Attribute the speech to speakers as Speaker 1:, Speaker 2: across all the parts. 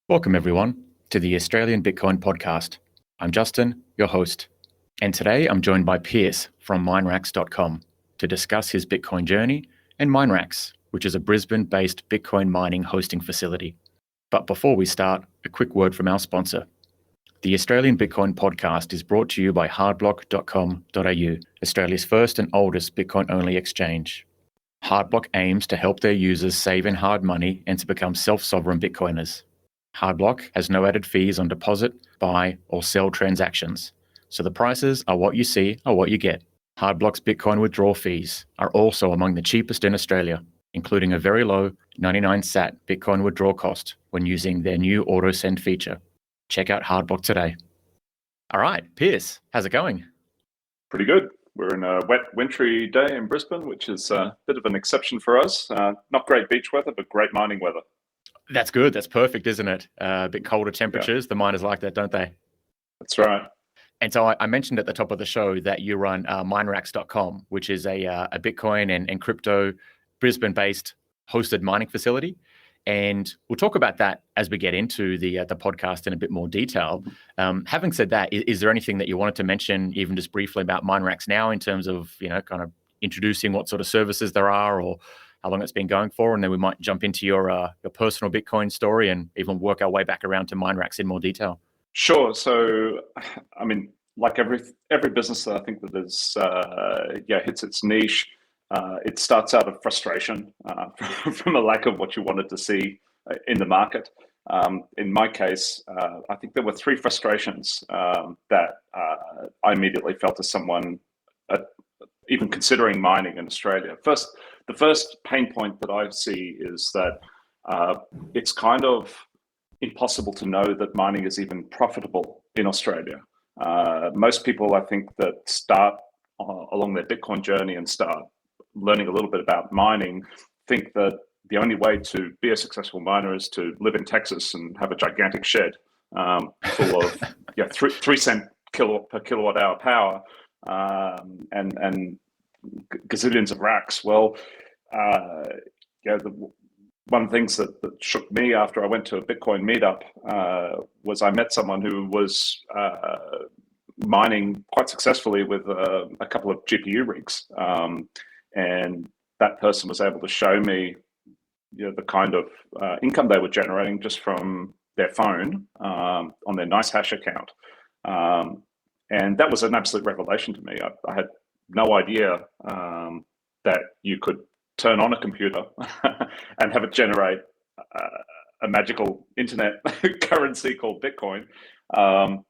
Speaker 1: Welcome, everyone, to the Australian Bitcoin podcast. I'm Justin, your host, and today I'm joined by Piers from mineracks.com to discuss his Bitcoin journey and Mineracks, which is a Brisbane-based Bitcoin mining hosting facility. But before we start, a quick word from our sponsor. The Australian Bitcoin podcast is brought to you by hardblock.com.au, Australia's first and oldest Bitcoin-only exchange. Hardblock aims to help their users save in hard money and to become self-sovereign Bitcoiners. Hardblock has no added fees on deposit, buy, or sell transactions, so the prices are what you see or what you get. Hardblock's Bitcoin withdrawal fees are also among the cheapest in Australia, including a very low 99 sat Bitcoin withdrawal cost when using their new auto send feature. Check out Hardblock today. All right, Piers, how's it going?
Speaker 2: Pretty good. We're in a wet, wintry day in Brisbane, which is a bit of an exception for us. Not great beach weather, but great mining weather.
Speaker 1: That's good. That's perfect, isn't it? A bit colder temperatures. Yeah. The miners like that, don't they?
Speaker 2: That's right.
Speaker 1: And so I mentioned at the top of the show that you run mineracks.com, which is a Bitcoin and crypto Brisbane-based hosted mining facility. And we'll talk about that as we get into the podcast in a bit more detail. Having said that, is there anything that you wanted to mention, even just briefly, about Mineracks now in terms of, kind of introducing what sort of services there are or how long it's been going for? And then we might jump into your personal Bitcoin story and even work our way back around to Mineracks in more detail.
Speaker 2: Sure. So, I mean, like every business that I think that is, hits its niche, it starts out of frustration from a lack of what you wanted to see in the market. In my case, I think there were three frustrations that I immediately felt as someone even considering mining in Australia. The first pain point that I see is that it's kind of impossible to know that mining is even profitable in Australia. Most people, I think, that start along their Bitcoin journey and start learning a little bit about mining think that the only way to be a successful miner is to live in Texas and have a gigantic shed full of 3 cent per kilowatt hour power and gazillions of racks. Well, one of the things that shook me after I went to a Bitcoin meetup was I met someone who was mining quite successfully with a couple of GPU rigs. And that person was able to show me the kind of income they were generating just from their phone on their NiceHash account. And that was an absolute revelation to me. I had no idea that you could turn on a computer and have it generate a magical internet currency called Bitcoin. I've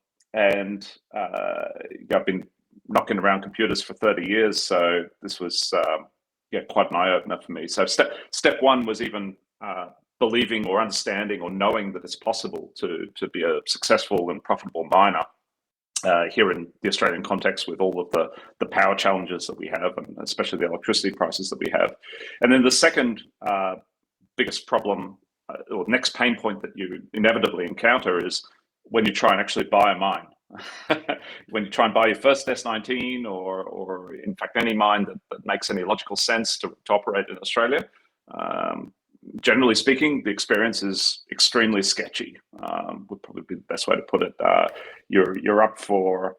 Speaker 2: been knocking around computers for 30 years, so this was quite an eye-opener for me. So step one was even believing or understanding or knowing that it's possible to be a successful and profitable miner here in the Australian context with all of the power challenges that we have, and especially the electricity prices that we have. And then the second biggest problem or next pain point that you inevitably encounter is when you try and actually buy a mine. When you try and buy your first S19 or in fact any mine that makes any logical sense to operate in Australia, generally speaking, the experience is extremely sketchy. Would probably be the best way to put it. You're up for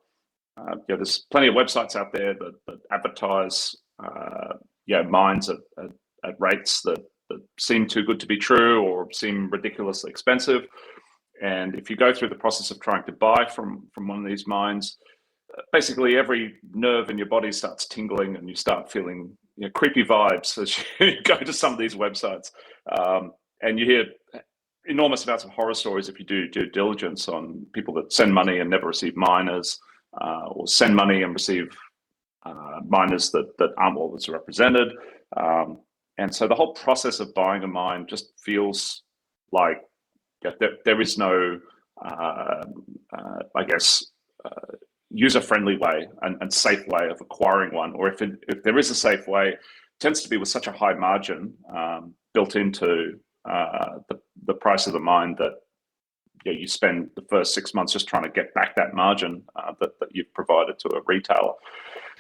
Speaker 2: there's plenty of websites out there that advertise mines at rates that seem too good to be true or seem ridiculously expensive. And if you go through the process of trying to buy from one of these mines, basically every nerve in your body starts tingling and you start feeling creepy vibes as you go to some of these websites. And you hear enormous amounts of horror stories if you do due diligence on people that send money and never receive miners, or send money and receive miners that aren't what was represented. And so the whole process of buying a mine just feels like there is no, user-friendly way and safe way of acquiring one. Or if there is a safe way, it tends to be with such a high margin built into the price of the mine that you spend the first 6 months just trying to get back that margin that you've provided to a retailer.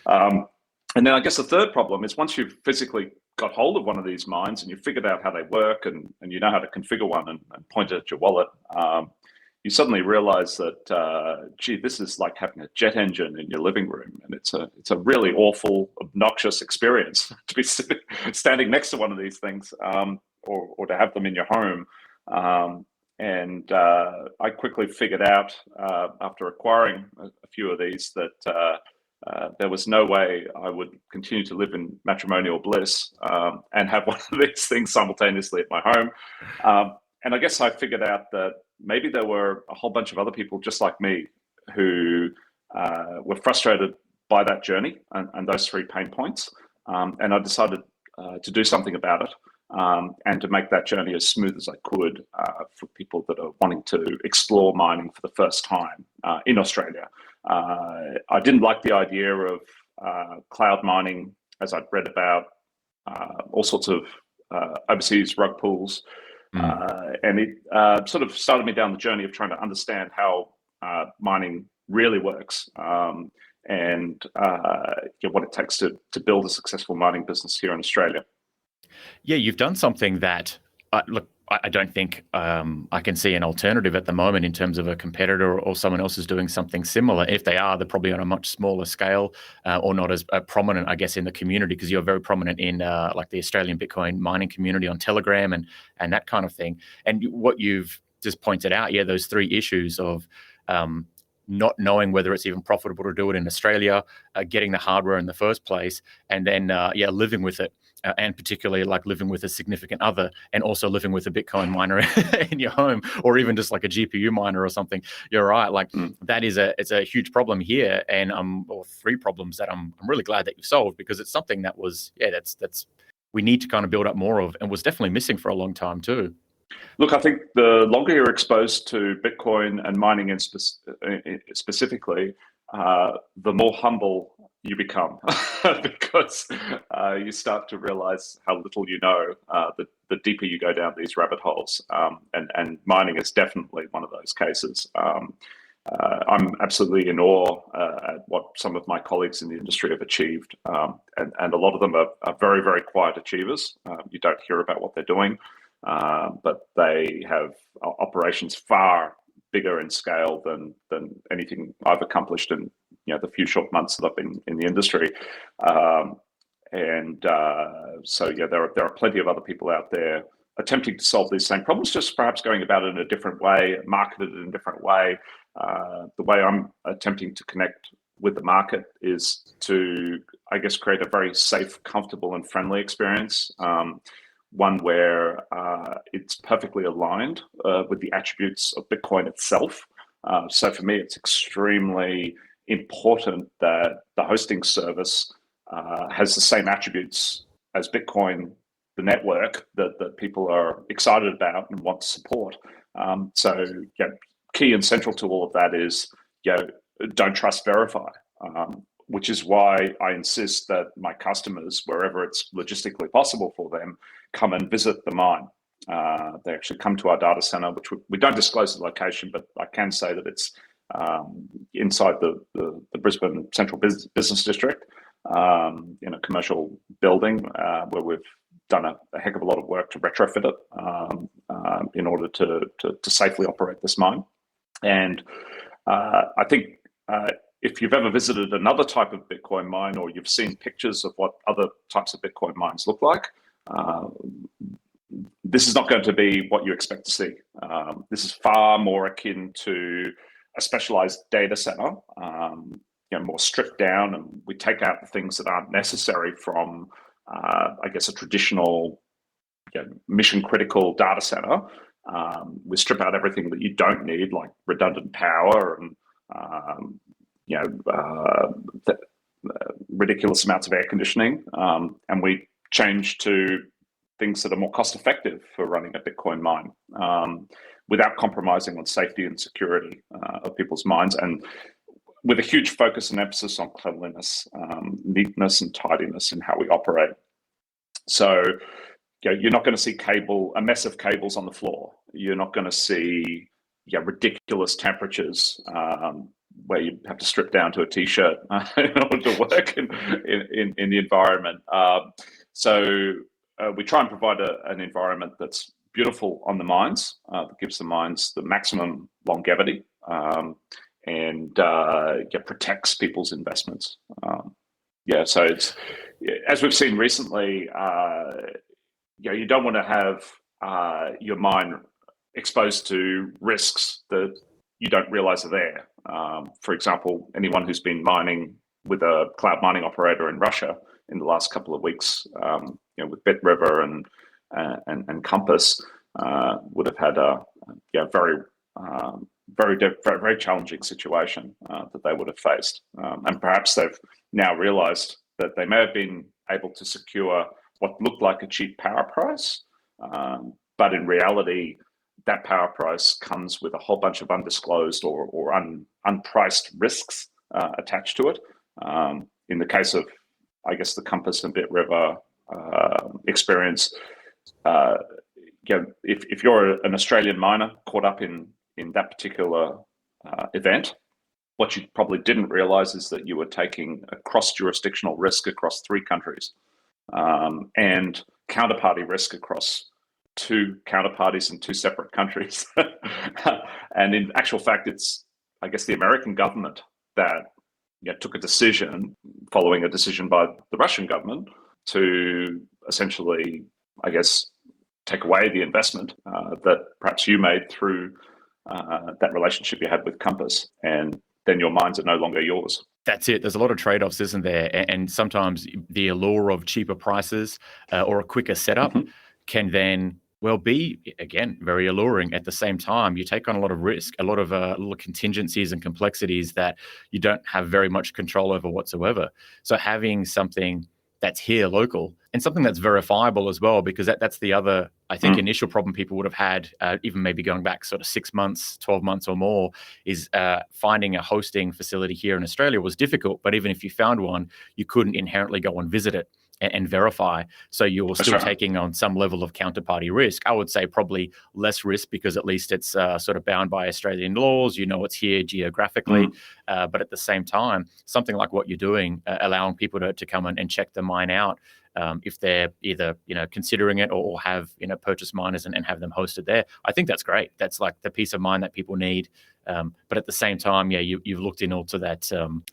Speaker 2: And then I guess the third problem is once you've physically got hold of one of these mines and you figured out how they work and you know how to configure one and point it at your wallet, you suddenly realize that, gee, this is like having a jet engine in your living room, and it's a really awful, obnoxious experience to be standing next to one of these things, or to have them in your home. And I quickly figured out, after acquiring a few of these, that there was no way I would continue to live in matrimonial bliss and have one of these things simultaneously at my home. And I guess I figured out that maybe there were a whole bunch of other people just like me who were frustrated by that journey and those 3 pain points. And I decided to do something about it, and to make that journey as smooth as I could for people that are wanting to explore mining for the first time in Australia. I didn't like the idea of cloud mining, as I'd read about all sorts of overseas rug pulls. And it sort of started me down the journey of trying to understand how mining really works, and what it takes to build a successful mining business here in Australia.
Speaker 1: Yeah, you've done something that, look, I don't think I can see an alternative at the moment in terms of a competitor or someone else is doing something similar. If they are, they're probably on a much smaller scale, or not as prominent, I guess, in the community, because you're very prominent in like the Australian Bitcoin mining community on Telegram and that kind of thing. And what you've just pointed out, those 3 issues of not knowing whether it's even profitable to do it in Australia, getting the hardware in the first place, and then living with it. And particularly like living with a significant other, and also living with a Bitcoin miner in your home, or even just like a GPU miner or something. You're right. Like that is it's a huge problem here, and or 3 problems that I'm really glad that you solved, because it's something that was that's we need to kind of build up more of, and was definitely missing for a long time too.
Speaker 2: Look, I think the longer you're exposed to Bitcoin and mining in specifically, the more humble you become, because you start to realize how little you know, the deeper you go down these rabbit holes. And mining is definitely one of those cases. I'm absolutely in awe at what some of my colleagues in the industry have achieved. And a lot of them are very, very quiet achievers. You don't hear about what they're doing, but they have operations far bigger in scale than anything I've accomplished in the few short months that I've been in the industry. So there are plenty of other people out there attempting to solve these same problems, just perhaps going about it in a different way, marketed in a different way. The way I'm attempting to connect with the market is to, I guess, create a very safe, comfortable, and friendly experience. One where it's perfectly aligned with the attributes of Bitcoin itself. So for me, it's extremely important that the hosting service has the same attributes as Bitcoin, the network that people are excited about and want to support. So key and central to all of that is don't trust, verify. Which is why I insist that my customers, wherever it's logistically possible for them, come and visit the mine. They actually come to our data center, which we don't disclose the location, but I can say that it's inside the Brisbane Central Business District, in a commercial building where we've done a heck of a lot of work to retrofit it in order to safely operate this mine. And I think if you've ever visited another type of Bitcoin mine, or you've seen pictures of what other types of Bitcoin mines look like, this is not going to be what you expect to see. This is far more akin to a specialized data center, more stripped down, and we take out the things that aren't necessary from, I guess, a traditional mission critical data center. We strip out everything that you don't need, like redundant power and ridiculous amounts of air conditioning, and we change to things that are more cost effective for running a Bitcoin mine, without compromising on safety and security of people's mines, and with a huge focus and emphasis on cleanliness, neatness and tidiness in how we operate. So you're not going to see a mess of cables on the floor. You're not going to see ridiculous temperatures where you have to strip down to a t-shirt in order to work in the environment. So we try and provide an environment that's beautiful on the mines, that gives the mines the maximum longevity, and protects people's investments. So it's, as we've seen recently, you don't want to have your mine exposed to risks that you don't realize are there. For example, anyone who's been mining with a cloud mining operator in Russia in the last couple of weeks, with BitRiver and Compass, would have had a very challenging situation that they would have faced, and perhaps they've now realized that they may have been able to secure what looked like a cheap power price, but in reality, that power price comes with a whole bunch of undisclosed or unpriced risks attached to it. In the case of, I guess, the Compass and BitRiver experience, if you're an Australian miner caught up in that particular event, what you probably didn't realize is that you were taking a cross-jurisdictional risk across 3 countries, and counterparty risk across 2 counterparties in 2 separate countries. And in actual fact, it's, I guess, the American government that took a decision following a decision by the Russian government to essentially, I guess, take away the investment that perhaps you made through that relationship you had with Compass, and then your mines are no longer yours.
Speaker 1: That's it. There's a lot of trade-offs, isn't there? And sometimes the allure of cheaper prices or a quicker setup can then, well, be, again, very alluring. At the same time, you take on a lot of risk, a lot of contingencies and complexities that you don't have very much control over whatsoever. So having something that's here local and something that's verifiable as well, because that's the other, I think, initial problem people would have had, even maybe going back sort of 6 months, 12 months or more, is finding a hosting facility here in Australia was difficult. But even if you found one, you couldn't inherently go and visit it and verify. So you're still taking on some level of counterparty risk. I would say probably less risk because at least it's sort of bound by Australian laws. It's here geographically. But at the same time, something like what you're doing, allowing people to come and check the mine out, if they're either considering it or have purchased miners and have them hosted there, I think that's great. That's like the peace of mind that people need. But at the same time, you've looked in also that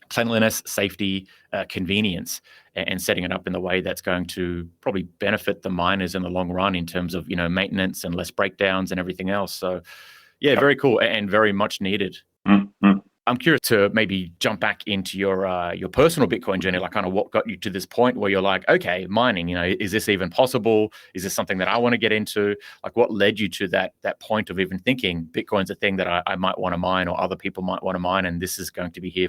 Speaker 1: cleanliness, safety, convenience, and setting it up in the way that's going to probably benefit the miners in the long run in terms of maintenance and less breakdowns and everything else. So very cool and very much needed. I'm curious to maybe jump back into your personal Bitcoin journey, like kind of what got you to this point where you're like, okay, mining, is this even possible? Is this something that I want to get into? Like, what led you to that point of even thinking Bitcoin's a thing that I might want to mine, or other people might want to mine, and this is going to be here,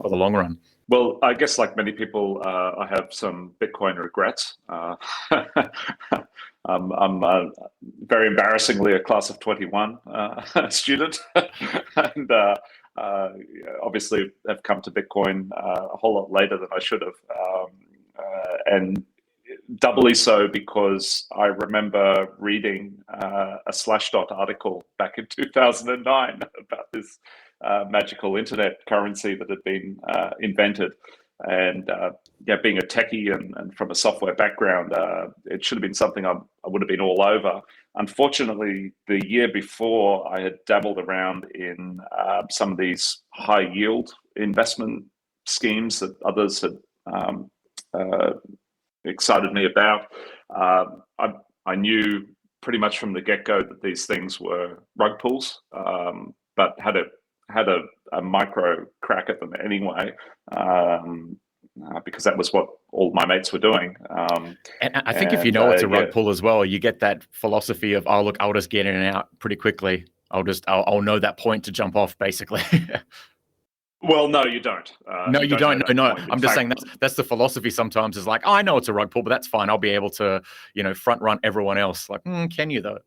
Speaker 1: for the long run?
Speaker 2: Well, I guess like many people, I have some Bitcoin regrets. I'm very embarrassingly a class of 21 student, and obviously have come to Bitcoin a whole lot later than I should have, and doubly so because I remember reading a Slashdot article back in 2009 about this magical internet currency that had been invented. And being a techie and from a software background, it should have been something I would have been all over. Unfortunately, the year before, I had dabbled around in some of these high yield investment schemes that others had excited me about. I knew pretty much from the get-go that these things were rug pulls, but had a micro crack at them anyway, because that was what all my mates were doing.
Speaker 1: And I think if it's a rug pull as well, you get that philosophy of, oh, look, I'll just get in and out pretty quickly. I'll know that point to jump off, basically.
Speaker 2: Well, no, you don't.
Speaker 1: No, you don't. No. I'm just saying that's the philosophy sometimes, is like, oh, I know it's a rug pull, but that's fine. I'll be able to, front run everyone else. Like, can you though?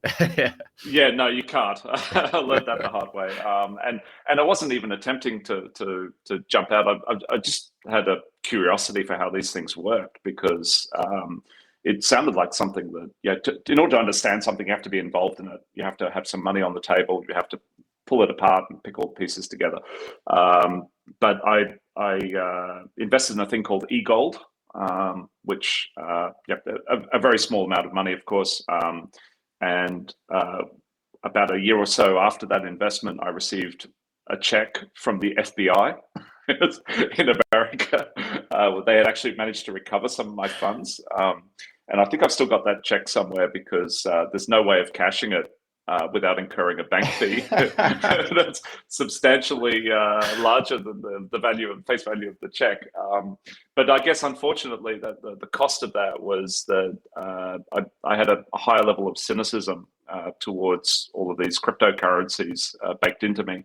Speaker 2: Yeah, no, you can't. I learned that the hard way. And I wasn't even attempting to jump out. I just had a curiosity for how these things worked, because it sounded like something that, in order to understand something, you have to be involved in it. You have to have some money on the table. You have to pull it apart and pick all the pieces together. But I invested in a thing called eGold, which a very small amount of money, of course. And about a year or so after that investment, I received a check from the FBI in America. They had actually managed to recover some of my funds. And I think I've still got that check somewhere because there's no way of cashing it without incurring a bank fee that's substantially larger than the value of face value of the check. But I guess, unfortunately, that the cost of that was that I had a higher level of cynicism towards all of these cryptocurrencies baked into me,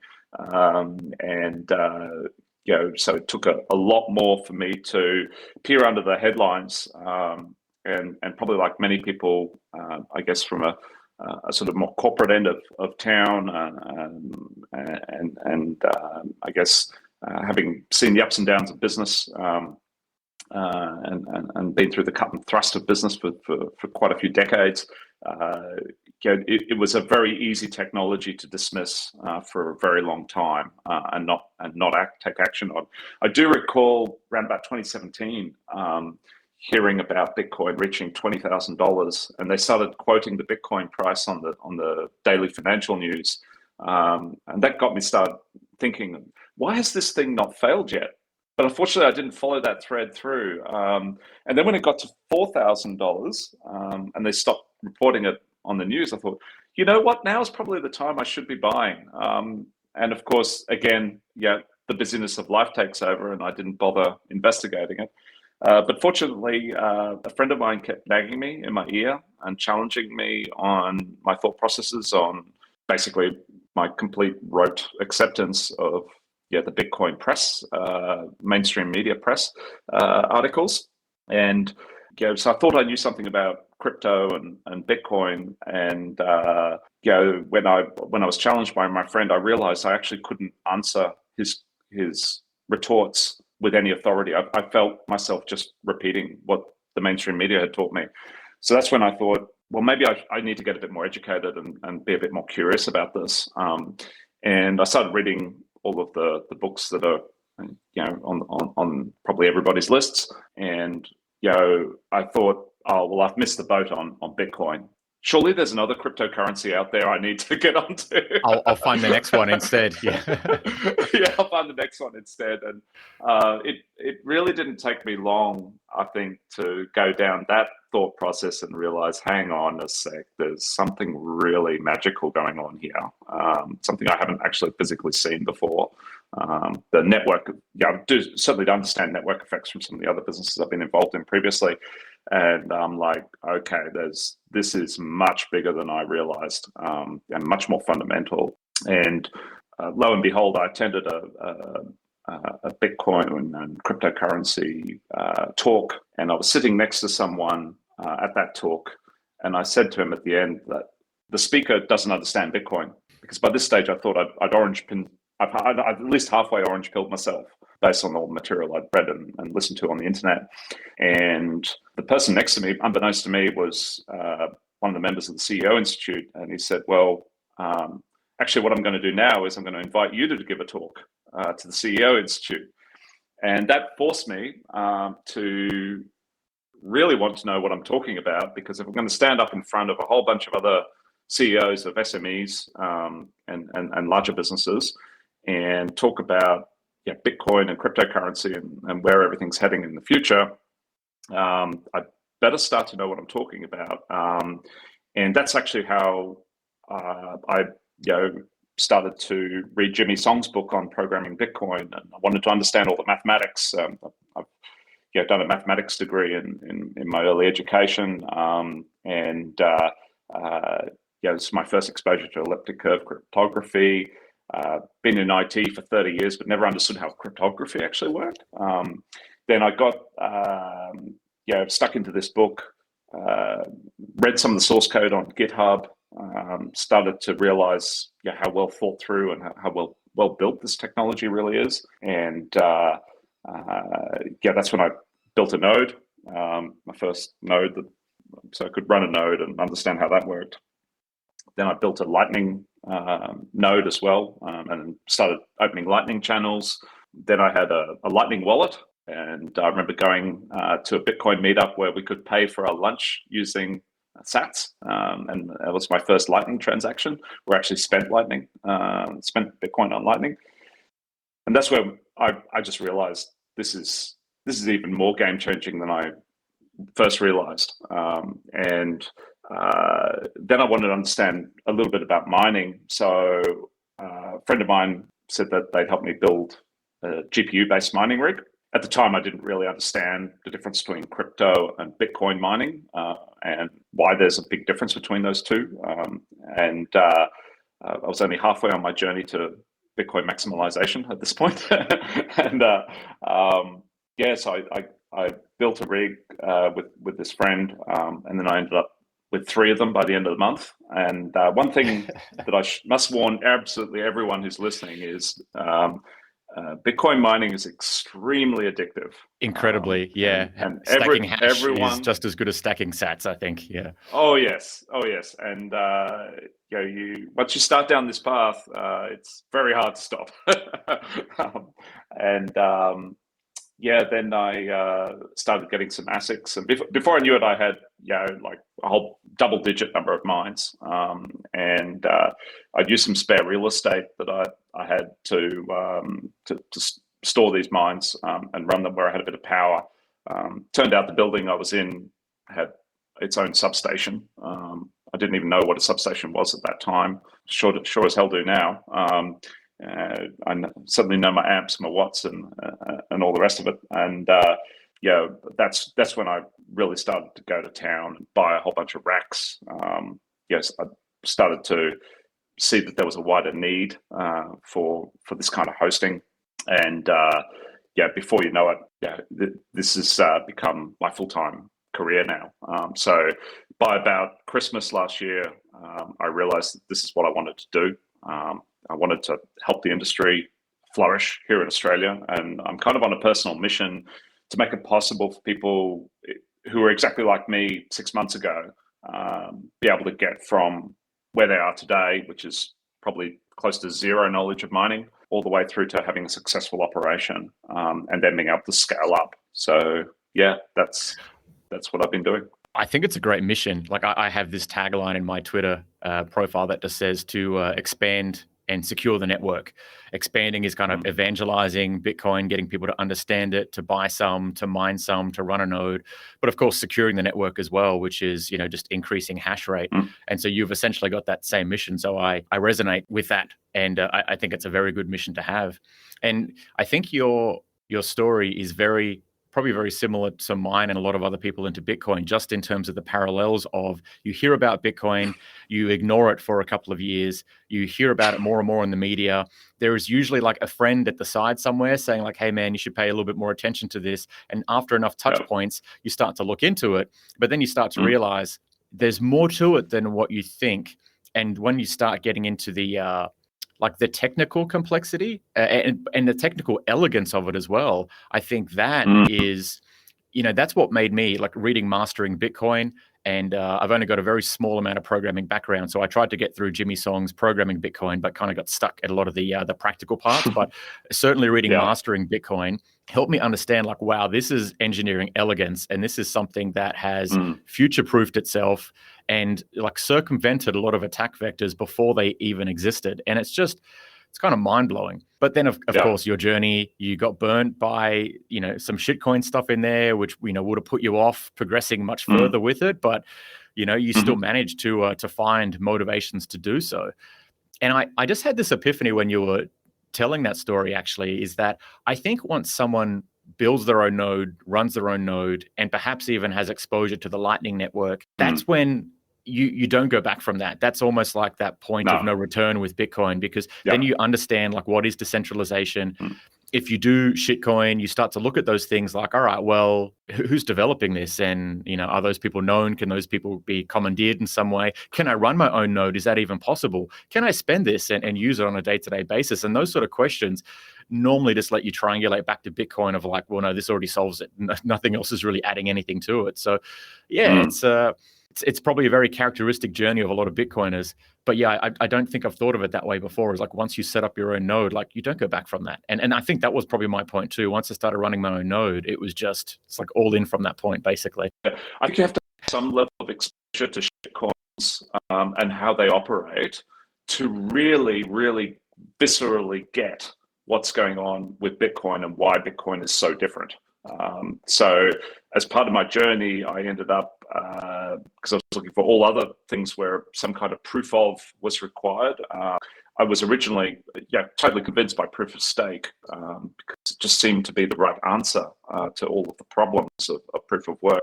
Speaker 2: so it took a lot more for me to peer under the headlines, and probably like many people, I guess from a sort of more corporate end of town, and I guess having seen the ups and downs of business, and been through the cut and thrust of business for quite a few decades, it was a very easy technology to dismiss for a very long time, and not take action on. I do recall around about 2017. Hearing about Bitcoin reaching $20,000, and they started quoting the Bitcoin price on the daily financial news, and that got me started thinking, why has this thing not failed yet? But unfortunately, I didn't follow that thread through. And then when it got to $4,000, and they stopped reporting it on the news, I thought, you know what? Now is probably the time I should be buying. And of course, again, the busyness of life takes over, and I didn't bother investigating it. But fortunately, a friend of mine kept nagging me in my ear and challenging me on my thought processes on basically my complete rote acceptance of the Bitcoin press, mainstream media press articles. And so I thought I knew something about crypto and Bitcoin. And when I was challenged by my friend, I realized I actually couldn't answer his retorts with any authority. I felt myself just repeating what the mainstream media had taught me. So that's when I thought, well, maybe I need to get a bit more educated and be a bit more curious about this. And I started reading all of the books that are on probably everybody's lists. And I thought, oh, well, I've missed the boat on Bitcoin. Surely there's another cryptocurrency out there I need to get onto.
Speaker 1: I'll find the next one instead. Yeah,
Speaker 2: I'll find the next one instead. And it really didn't take me long, I think, to go down that thought process and realize, hang on a sec, there's something really magical going on here. Something I haven't actually physically seen before. The network, I do certainly understand network effects from some of the other businesses I've been involved in previously. And I'm like, okay, this is much bigger than I realized, and much more fundamental. And lo and behold, I attended a Bitcoin and cryptocurrency talk, and I was sitting next to someone at that talk, and I said to him at the end that the speaker doesn't understand Bitcoin, because by this stage I thought I'd at least halfway orange pilled myself based on all the material I'd read and listened to on the internet. And the person next to me, unbeknownst to me, was one of the members of the CEO Institute. And he said, well, actually what I'm going to do now is I'm going to invite you to give a talk to the CEO Institute. And that forced me to really want to know what I'm talking about, because if I'm going to stand up in front of a whole bunch of other CEOs of SMEs and larger businesses and talk about Bitcoin and cryptocurrency and where everything's heading in the future, I better start to know what I'm talking about. And that's actually how I started to read Jimmy Song's book on programming Bitcoin, and I wanted to understand all the mathematics. I've done a mathematics degree in my early education, and it's my first exposure to elliptic curve cryptography. Been in IT for 30 years, but never understood how cryptography actually worked. Then I got stuck into this book, read some of the source code on GitHub, started to realize how well thought through and how well built this technology really is. And that's when I built a node, my first node, so I could run a node and understand how that worked. Then I built a Lightning node as well, and started opening Lightning channels. Then I had a Lightning wallet, And I remember going to a Bitcoin meetup where we could pay for our lunch using sats, and that was my first Lightning transaction. We actually spent Bitcoin on Lightning, and that's where I just realized this is even more game changing than I first realized. And then I wanted to understand a little bit about mining. So a friend of mine said that they'd help me build a GPU-based mining rig. At the time, I didn't really understand the difference between crypto and Bitcoin mining, and why there's a big difference between those two. And I was only halfway on my journey to Bitcoin maximalization at this point. And so I built a rig with this friend, and then I ended up with 3 of them by the end of the month. And one thing that I must warn absolutely everyone who's listening is Bitcoin mining is extremely addictive.
Speaker 1: Incredibly, yeah.
Speaker 2: And
Speaker 1: stacking hash
Speaker 2: everyone
Speaker 1: is just as good as stacking sats, I think. Yeah.
Speaker 2: Oh yes. And once you start down this path, it's very hard to stop. Then I started getting some ASICs, and before I knew it, I had like a whole double-digit number of mines, and I'd used some spare real estate that I had to store these mines and run them where I had a bit of power. Turned out the building I was in had its own substation. I didn't even know what a substation was at that time. Sure as hell do now. I suddenly know my amps, my watts, and all the rest of it. And that's when I really started to go to town and buy a whole bunch of racks. I started to see that there was a wider need for this kind of hosting. And before you know it, this has become my full-time career now. So by about Christmas last year, I realized that this is what I wanted to do. I wanted to help the industry flourish here in Australia, and I'm kind of on a personal mission to make it possible for people who are exactly like me 6 months ago, be able to get from where they are today, which is probably close to zero knowledge of mining, all the way through to having a successful operation, and then being able to scale up. So that's what I've been doing.
Speaker 1: I think it's a great mission. Like I have this tagline in my Twitter profile that just says to expand and secure the network. Expanding is kind of evangelizing Bitcoin, getting people to understand it, to buy some, to mine some, to run a node, but of course securing the network as well, which is just increasing hash rate. And so you've essentially got that same mission. So I resonate with that, and I think it's a very good mission to have. And I think your story is probably very similar to mine and a lot of other people into Bitcoin, just in terms of the parallels of you hear about Bitcoin, you ignore it for a couple of years, you hear about it more and more in the media. There is usually like a friend at the side somewhere saying like, hey man, you should pay a little bit more attention to this. And after enough touch points, you start to look into it, but then you start to realize there's more to it than what you think. And when you start getting into the technical complexity and the technical elegance of it as well, I think that is, that's what made me like reading Mastering Bitcoin. And I've only got a very small amount of programming background, so I tried to get through Jimmy Song's Programming Bitcoin, but kind of got stuck at a lot of the practical parts. But certainly reading Mastering Bitcoin helped me understand like, wow, this is engineering elegance, and this is something that has future-proofed itself and like circumvented a lot of attack vectors before they even existed. And it's kind of mind-blowing. But then of course your journey, you got burnt by some shitcoin stuff in there, which would have put you off progressing much further with it, but you still managed to find motivations to do so. And I just had this epiphany when you were telling that story, actually, is that I think once someone builds their own node, runs their own node, and perhaps even has exposure to the Lightning Network, that's when you don't go back from that. That's almost like that point of no return with Bitcoin, because then you understand like what is decentralization. If you do shitcoin, you start to look at those things like, all right, well, who's developing this? And, are those people known? Can those people be commandeered in some way? Can I run my own node? Is that even possible? Can I spend this and use it on a day-to-day basis? And those sort of questions normally just let you triangulate back to Bitcoin of like, well, no, this already solves it. Nothing else is really adding anything to it. So, it's It's probably a very characteristic journey of a lot of Bitcoiners. But yeah, I don't think I've thought of it that way before. It's like once you set up your own node, like you don't go back from that. And I think that was probably my point too. Once I started running my own node, it's like all in from that point, basically.
Speaker 2: I think you have to have some level of exposure to shitcoins and how they operate to really, really viscerally get what's going on with Bitcoin and why Bitcoin is so different. So as part of my journey, I ended up, because I was looking for all other things where some kind of proof of was required. I was originally totally convinced by proof of stake because it just seemed to be the right answer to all of the problems of proof of work.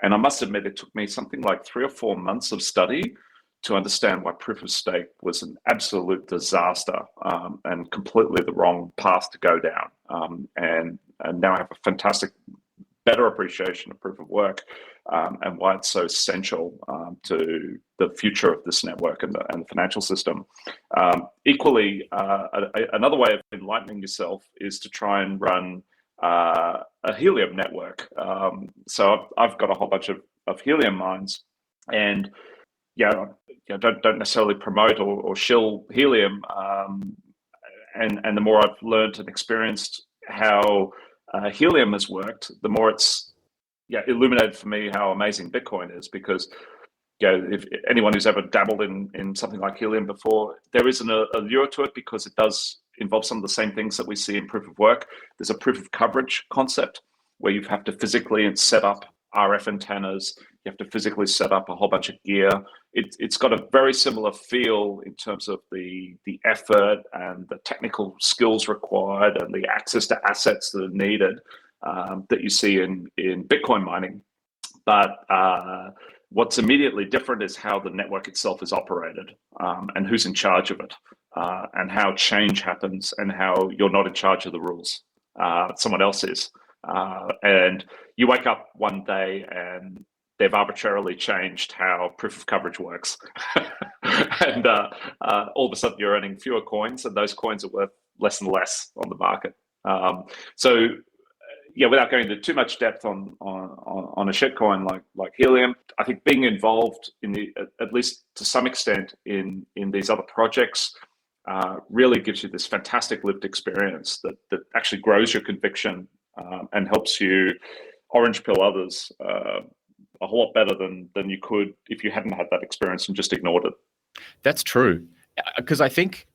Speaker 2: And I must admit, it took me something like 3 or 4 months of study to understand why proof of stake was an absolute disaster and completely the wrong path to go down. And now I have a fantastic, better appreciation of proof of work and why it's so essential to the future of this network and the financial system. Equally, another way of enlightening yourself is to try and run a helium network. So I've got a whole bunch of helium mines, and don't necessarily promote or shill helium. And the more I've learned and experienced how helium has worked, the more it's illuminated for me how amazing Bitcoin is. Because if anyone who's ever dabbled in something like helium before, there is an allure to it because it does involve some of the same things that we see in proof of work. There's a proof of coverage concept where you have to physically set up RF antennas. You have to physically set up a whole bunch of gear. It's got a very similar feel in terms of the effort and the technical skills required and the access to assets that are needed that you see in Bitcoin mining. But what's immediately different is how the network itself is operated and who's in charge of it and how change happens and how you're not in charge of the rules. Someone else is. And you wake up one day and they've arbitrarily changed how proof of coverage works. And all of a sudden you're earning fewer coins and those coins are worth less and less on the market. So without going into too much depth on a shitcoin like helium, I think being involved in at least to some extent in these other projects really gives you this fantastic lived experience that actually grows your conviction and helps you orange pill others a whole lot better than you could if you hadn't had that experience and just ignored it.
Speaker 1: That's true, because I think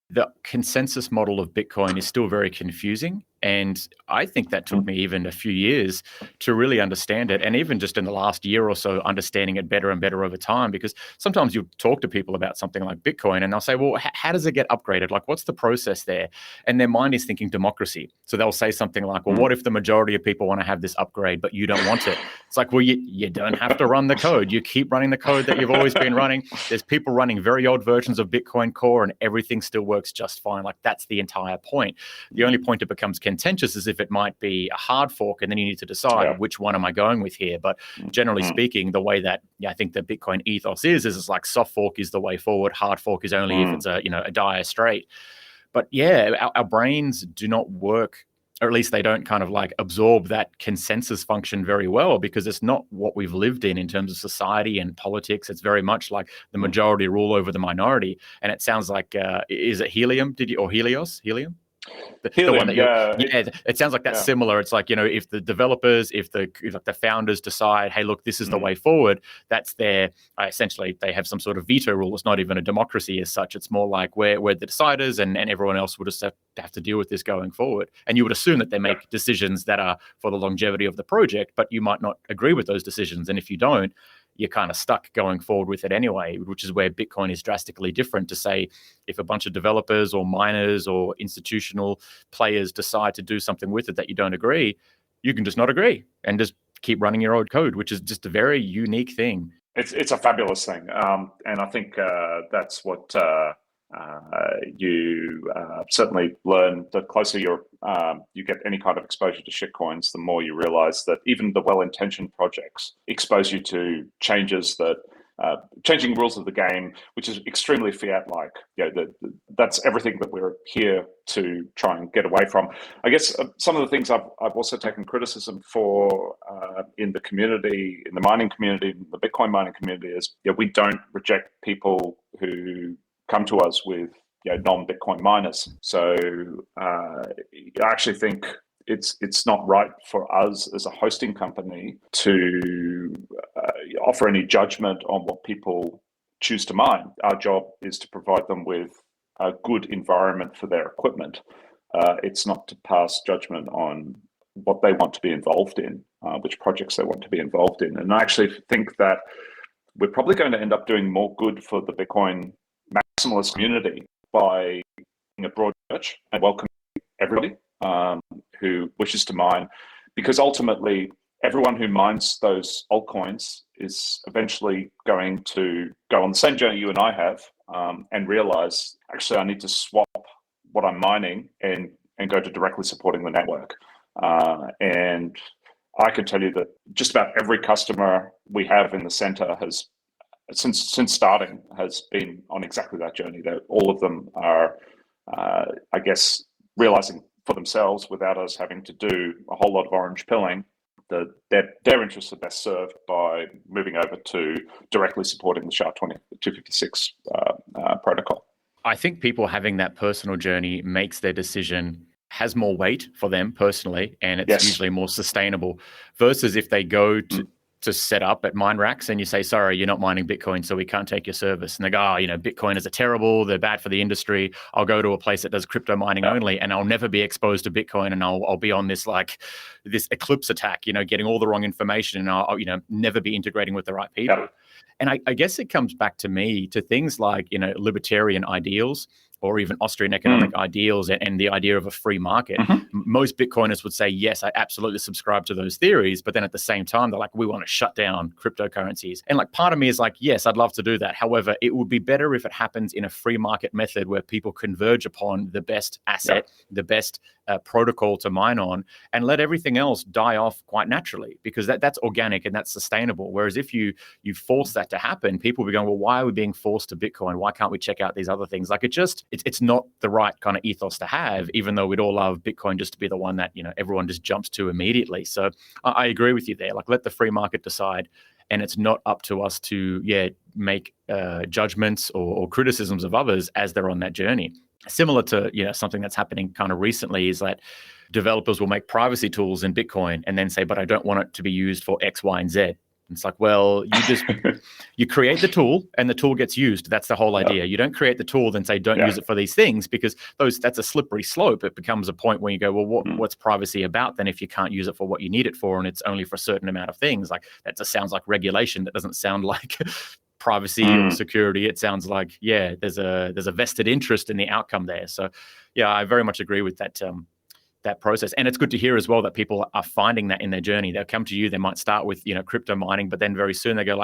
Speaker 1: the consensus model of Bitcoin is still very confusing. And I think that took me even a few years to really understand it. And even just in the last year or so, understanding it better and better over time, because sometimes you talk to people about something like Bitcoin and they'll say, well, how does it get upgraded? Like, what's the process there? And their mind is thinking democracy. So they'll say something like, well, what if the majority of people want to have this upgrade, but you don't want it? It's like, well, you don't have to run the code. You keep running the code that you've always been running. There's people running very old versions of Bitcoin Core and everything still works just fine. Like, that's the entire point. The only point it becomes contentious is if it might be a hard fork and then you need to decide which one am I going with here. But generally speaking, the way that I think the Bitcoin ethos is it's like soft fork is the way forward, hard fork is only if it's a dire straight. But our brains do not work, or at least they don't kind of like absorb that consensus function very well, because it's not what we've lived in terms of society and politics. It's very much like the majority rule over the minority. And it sounds like, is it helium? Or Helios? Helium? The one that it sounds like that's similar. It's like, if the developers, if the founders decide, hey, look, this is the way forward, that's their essentially they have some sort of veto rule. It's not even a democracy as such. It's more like we're the deciders and everyone else will just have to deal with this going forward. And you would assume that they make decisions that are for the longevity of the project, but you might not agree with those decisions. And if you don't, you're kind of stuck going forward with it anyway, which is where Bitcoin is drastically different. To say, if a bunch of developers or miners or institutional players decide to do something with it that you don't agree, you can just not agree and just keep running your old code, which is just a very unique thing.
Speaker 2: It's a fabulous thing. And I think that's what you certainly learn. The closer you get any kind of exposure to shitcoins, the more you realize that even the well-intentioned projects expose you to changes that changing rules of the game, which is extremely fiat-like. That's everything that we're here to try and get away from. I guess some of the things I've also taken criticism for in the community, in the mining community, in the Bitcoin mining community, is we don't reject people who come to us with non-Bitcoin miners. So I actually think it's not right for us as a hosting company to offer any judgment on what people choose to mine. Our job is to provide them with a good environment for their equipment. It's not to pass judgment on what they want to be involved in, which projects they want to be involved in. And I actually think that we're probably going to end up doing more good for the Bitcoin maximalist community by being a broad church and welcoming everybody who wishes to mine, because ultimately everyone who mines those altcoins is eventually going to go on the same journey you and I have, and realize, actually, I need to swap what I'm mining and go to directly supporting the network. And I can tell you that just about every customer we have in the center has, since starting, has been on exactly that journey. That all of them are, I guess, realizing for themselves, without us having to do a whole lot of orange pilling, that their interests are best served by moving over to directly supporting the SHA-256 protocol.
Speaker 1: I think people having that personal journey makes their decision, has more weight for them personally, and it's usually more sustainable, versus if they go to set up at MineRacks and you say, sorry, you're not mining Bitcoin, so we can't take your service. And they go, Bitcoiners are terrible, they're bad for the industry. I'll go to a place that does crypto mining only, and I'll never be exposed to Bitcoin, and I'll be on this this eclipse attack, getting all the wrong information, and I'll never be integrating with the right people.
Speaker 2: Yeah.
Speaker 1: And I guess it comes back to things like, libertarian ideals, or even Austrian economic ideals, and the idea of a free market. Most Bitcoiners would say, yes, I absolutely subscribe to those theories. But then at the same time, they're like, we want to shut down cryptocurrencies. And part of me is like, yes, I'd love to do that. However, it would be better if it happens in a free market method where people converge upon the best asset, the best protocol to mine on, and let everything else die off quite naturally, because that's organic and that's sustainable. Whereas if you force that to happen, people will be going, well, why are we being forced to Bitcoin? Why can't we check out these other things? It's not the right kind of ethos to have, even though we'd all love Bitcoin just to be the one that everyone just jumps to immediately. So I agree with you there. Let the free market decide, and it's not up to us to make judgments or criticisms of others as they're on that journey. Similar to something that's happening kind of recently is that developers will make privacy tools in Bitcoin and then say, but I don't want it to be used for X, Y, and Z. It's like, well, you create the tool and the tool gets used. That's the whole idea. You don't create the tool then say don't use it for these things, because that's a slippery slope. It becomes a point where you go, well, what's privacy about then if you can't use it for what you need it for, and it's only for a certain amount of things? That just sounds like regulation. That doesn't sound like privacy or security. It sounds like there's a vested interest in the outcome there. So I very much agree with that process. And it's good to hear as well that people are finding that in their journey. They'll come to you, they might start with crypto mining, but then very soon they go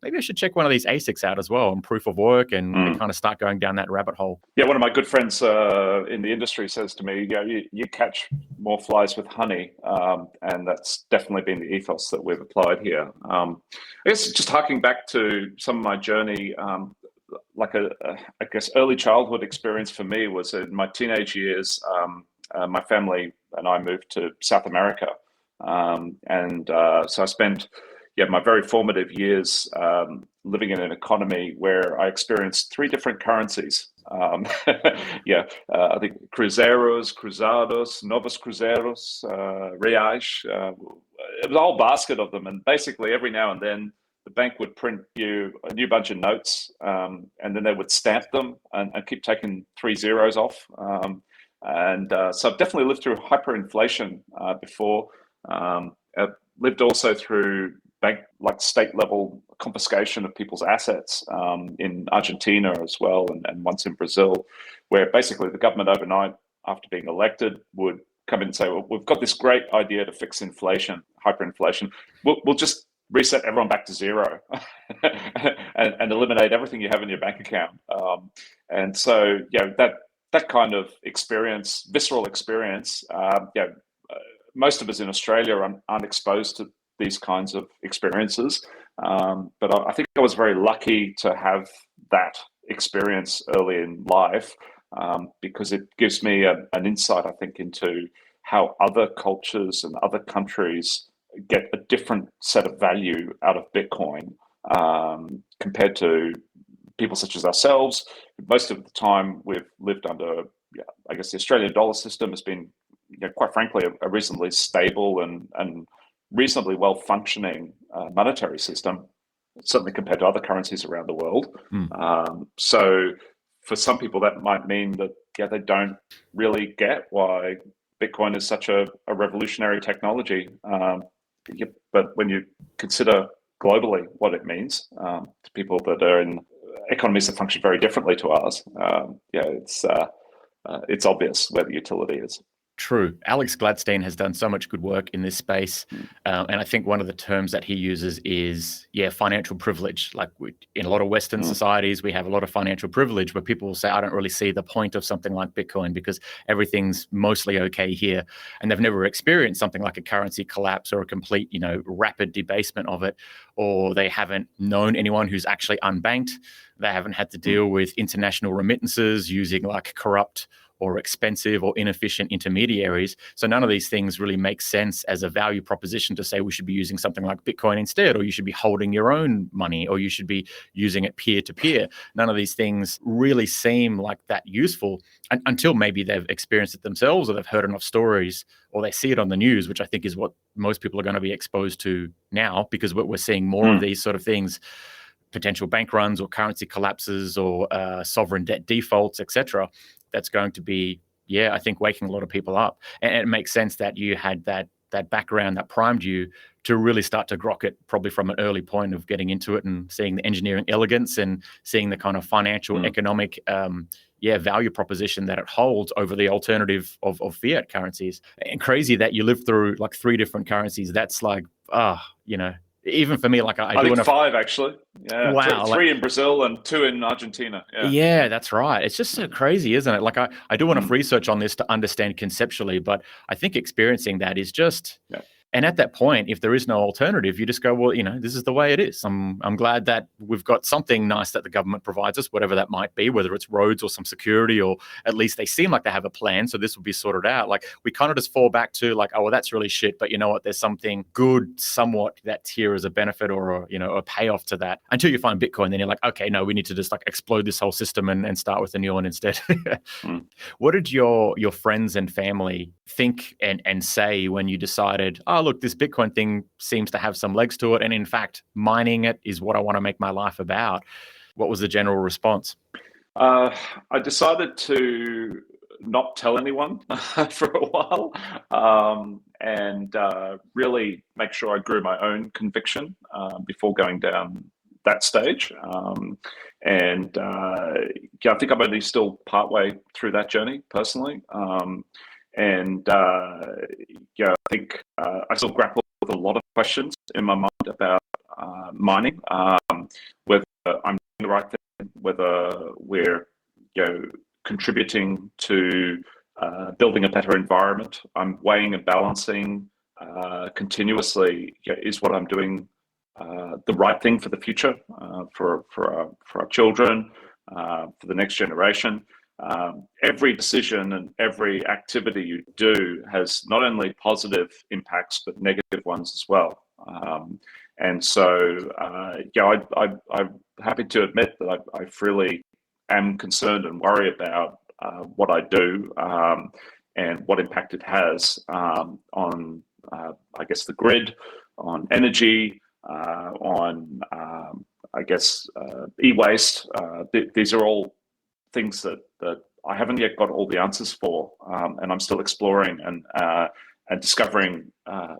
Speaker 1: maybe I should check one of these ASICs out as well, and proof of work, and they kind of start going down that rabbit hole.
Speaker 2: One of my good friends in the industry says to me, you catch more flies with honey, and that's definitely been the ethos that we've applied here. I guess just harking back to some of my journey, I guess early childhood experience for me was in my teenage years. My family and I moved to South America, so I spent my very formative years living in an economy where I experienced three different currencies. I think cruzeros, cruzados, novos cruzeiros, reais. It was a whole basket of them, and basically every now and then the bank would print you a new bunch of notes, and then they would stamp them and keep taking 3 zeros off. So I've definitely lived through hyperinflation before. I've lived also through state level confiscation of people's assets in Argentina as well, and once in Brazil, where basically the government overnight, after being elected, would come in and say, well, we've got this great idea to fix inflation, hyperinflation. We'll just reset everyone back to zero and eliminate everything you have in your bank account. And so that kind of experience, visceral experience, most of us in Australia aren't exposed to these kinds of experiences. But I think I was very lucky to have that experience early in life, because it gives me an insight, I think, into how other cultures and other countries get a different set of value out of Bitcoin, compared to people such as ourselves. Most of the time we've lived under, I guess the Australian dollar system has been, quite frankly, a reasonably stable and reasonably well functioning monetary system, certainly compared to other currencies around the world. So for some people that might mean that they don't really get why Bitcoin is such a revolutionary technology. But when you consider globally what it means to people that are in economies that function very differently to ours, it's obvious where the utility is.
Speaker 1: True. Alex Gladstein has done so much good work in this space. And I think one of the terms that he uses is, financial privilege. Like in a lot of Western societies, we have a lot of financial privilege where people will say, I don't really see the point of something like Bitcoin because everything's mostly okay here. And they've never experienced something like a currency collapse or a complete, rapid debasement of it, or they haven't known anyone who's actually unbanked. They haven't had to deal with international remittances using like corrupt or expensive or inefficient intermediaries. So none of these things really make sense as a value proposition to say we should be using something like Bitcoin instead, or you should be holding your own money, or you should be using it peer-to-peer. None of these things really seem like that useful until maybe they've experienced it themselves, or they've heard enough stories, or they see it on the news, which I think is what most people are going to be exposed to now, because we're seeing more of these sort of things, potential bank runs or currency collapses or sovereign debt defaults, etc. That's going to be, I think, waking a lot of people up. And it makes sense that you had that background that primed you to really start to grok it, probably from an early point of getting into it and seeing the engineering elegance and seeing the kind of financial, economic, value proposition that it holds over the alternative of fiat currencies. And crazy that you lived through like 3 different currencies. That's like, even for me, like I
Speaker 2: think 5 actually. Yeah,
Speaker 1: wow,
Speaker 2: 3 in Brazil and 2 in Argentina.
Speaker 1: Yeah, that's right. It's just so crazy, isn't it? Like I do enough research on this to understand conceptually, but I think experiencing that is just. And at that point, if there is no alternative, you just go, well, this is the way it is. I'm glad that we've got something nice that the government provides us, whatever that might be, whether it's roads or some security, or at least they seem like they have a plan. So this will be sorted out. Like we kind of just fall back to like, oh, well, that's really shit. But you know what? There's something good somewhat that's here as a benefit or a payoff to that. Until you find Bitcoin, then you're like, okay, no, we need to just like explode this whole system and start with a new one instead. What did your friends and family think and say when you decided, oh, look, this Bitcoin thing seems to have some legs to it, and in fact, mining it is what I want to make my life about? What was the general response?
Speaker 2: I decided to not tell anyone for a while, and really make sure I grew my own conviction before going down that stage. I think I'm only still partway through that journey personally. I think I still grapple with a lot of questions in my mind about mining, whether I'm doing the right thing, whether we're contributing to building a better environment. I'm weighing and balancing continuously. Is what I'm doing the right thing for the future, for our children, for the next generation? Every decision and every activity you do has not only positive impacts but negative ones as well. I'm happy to admit that I freely am concerned and worry about what I do and what impact it has on, I guess, the grid, on energy, on, e-waste. These are all things that I haven't yet got all the answers for, and I'm still exploring and discovering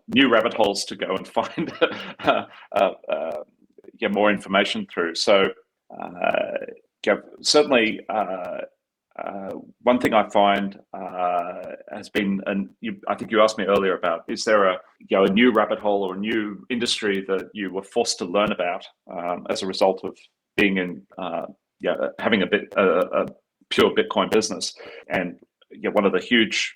Speaker 2: new rabbit holes to go and find more information through. So certainly one thing I find has been, I think you asked me earlier about, is there a new rabbit hole or a new industry that you were forced to learn about as a result of being in having a pure Bitcoin business? And one of the huge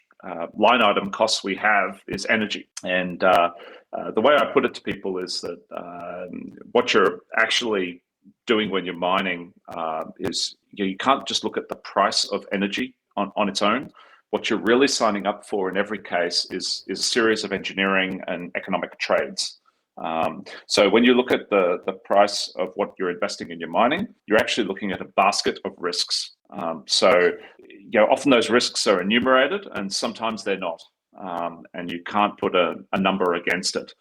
Speaker 2: line item costs we have is energy. And the way I put it to people is that what you're actually doing when you're mining is you can't just look at the price of energy on its own. What you're really signing up for in every case is a series of engineering and economic trades. So when you look at the price of what you're investing in your mining, you're actually looking at a basket of risks. So often those risks are enumerated and sometimes they're not. And you can't put a number against it.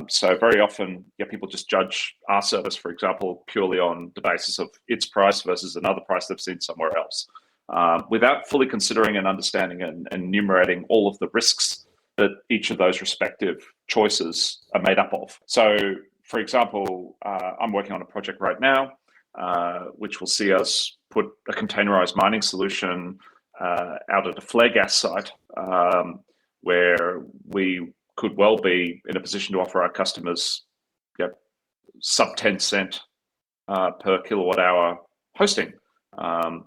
Speaker 2: So very often, people just judge our service, for example, purely on the basis of its price versus another price they've seen somewhere else, without fully considering and understanding and enumerating all of the risks that each of those respective choices are made up of. So, for example, I'm working on a project right now, which will see us put a containerized mining solution out at a flare gas site, where we could well be in a position to offer our customers sub 10 cent per kilowatt hour hosting,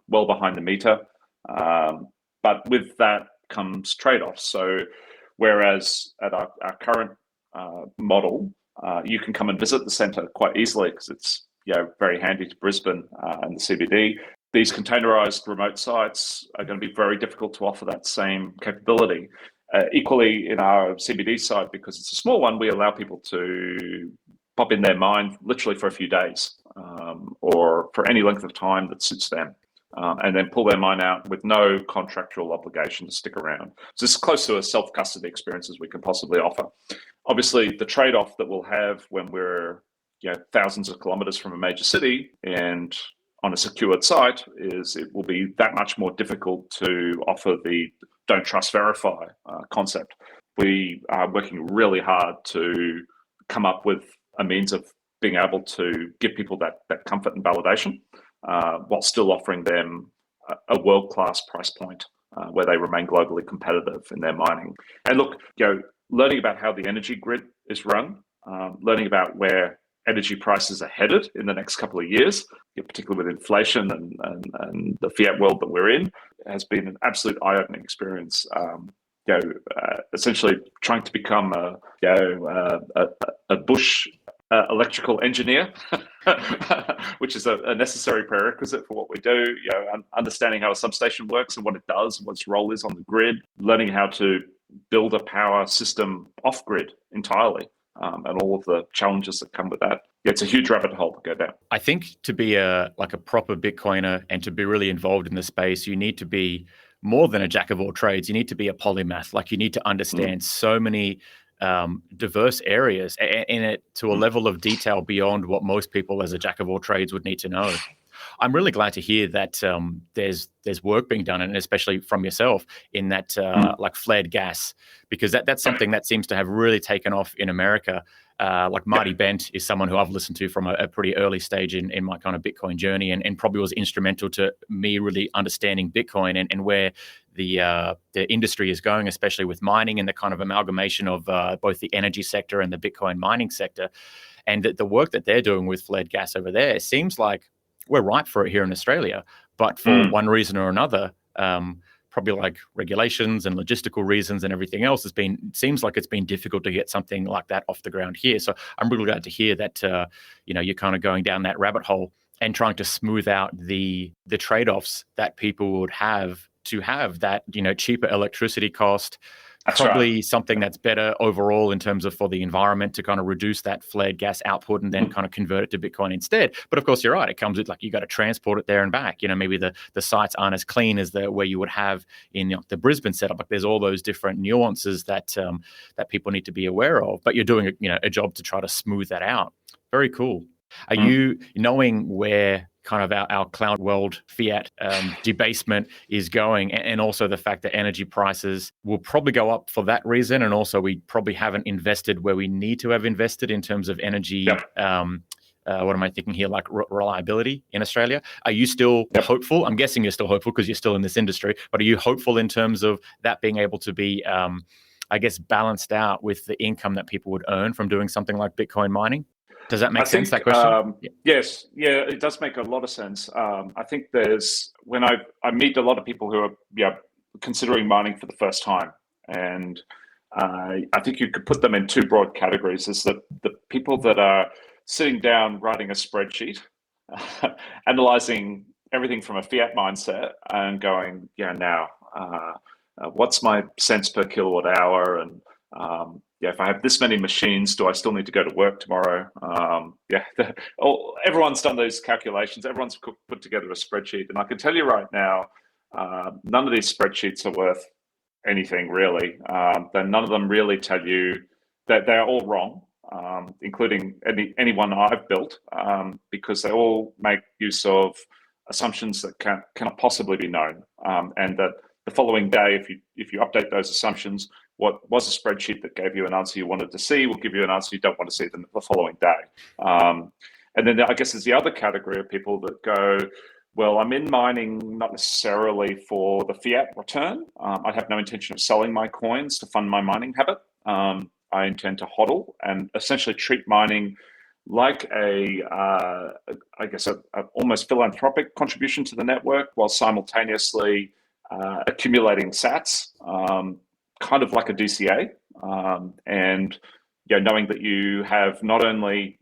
Speaker 2: well behind the meter. But with that comes trade-offs. So whereas at our current model, you can come and visit the centre quite easily because it's very handy to Brisbane and the CBD. These containerized remote sites are going to be very difficult to offer that same capability. Equally, in our CBD site, because it's a small one, we allow people to pop in their mine literally for a few days, or for any length of time that suits them, and then pull their mine out with no contractual obligation to stick around. So it's close to a self-custody experience as we can possibly offer. Obviously, the trade-off that we'll have when we're thousands of kilometres from a major city and on a secured site is it will be that much more difficult to offer the don't trust, verify concept. We are working really hard to come up with a means of being able to give people that comfort and validation, while still offering them a world-class price point where they remain globally competitive in their mining. And look, learning about how the energy grid is run, learning about where energy prices are headed in the next couple of years, particularly with inflation and the fiat world that we're in, has been an absolute eye-opening experience. Essentially trying to become a bush electrical engineer, which is a necessary prerequisite for what we do. Understanding how a substation works and what it does, what its role is on the grid, learning how to build a power system off grid entirely. And all of the challenges that come with that. It's a huge rabbit hole to go down.
Speaker 1: I think to be a proper Bitcoiner and to be really involved in the space, you need to be more than a jack of all trades. You need to be a polymath. Like you need to understand so many diverse areas in it to a level of detail beyond what most people as a jack of all trades would need to know. I'm really glad to hear that there's work being done, and especially from yourself in that like flared gas, because that's something that seems to have really taken off in America. Like Marty Bent is someone who I've listened to from a pretty early stage in my kind of Bitcoin journey, and probably was instrumental to me really understanding Bitcoin and where the industry is going, especially with mining and the kind of amalgamation of both the energy sector and the Bitcoin mining sector. And the work that they're doing with flared gas over there, it seems like we're ripe for it here in Australia, but for one reason or another, probably like regulations and logistical reasons and everything else, seems like it's been difficult to get something like that off the ground here. So I'm really glad to hear that you're kind of going down that rabbit hole and trying to smooth out the trade-offs that people would have to have that cheaper electricity cost. That's probably right. Something that's better overall in terms of for the environment to kind of reduce that flared gas output and then kind of convert it to Bitcoin instead. But of course, you're right. It comes with you got to transport it there and back. Maybe the sites aren't as clean as where you would have in the Brisbane setup. Like there's all those different nuances that that people need to be aware of. But you're doing a job to try to smooth that out. Very cool. Are you knowing where kind of our cloud world fiat debasement is going, and also the fact that energy prices will probably go up for that reason, and also we probably haven't invested where we need to have invested in terms of energy. What am I thinking here? Like reliability in Australia. Are you still hopeful? I'm guessing you're still hopeful because you're still in this industry, but are you hopeful in terms of that being able to be, I guess, balanced out with the income that people would earn from doing something like Bitcoin mining? Does that make sense, that question?
Speaker 2: Yes. Yeah, it does make a lot of sense. I think when I meet a lot of people who are considering mining for the first time. And I think you could put them in two broad categories. Is that the people that are sitting down writing a spreadsheet, analyzing everything from a fiat mindset and going, what's my cents per kilowatt hour? And if I have this many machines, do I still need to go to work tomorrow? Everyone's done those calculations. Everyone's put together a spreadsheet. And I can tell you right now, none of these spreadsheets are worth anything really. None of them really tell you that they're all wrong, including any one I've built, because they all make use of assumptions that cannot possibly be known, and that the following day, if you update those assumptions, what was a spreadsheet that gave you an answer you wanted to see will give you an answer you don't want to see the following day. And then I guess there's the other category of people that go, well, I'm in mining not necessarily for the fiat return. I have no intention of selling my coins to fund my mining habit. I intend to hodl and essentially treat mining like a almost philanthropic contribution to the network, while simultaneously accumulating sats, kind of like a DCA, and knowing that you have not only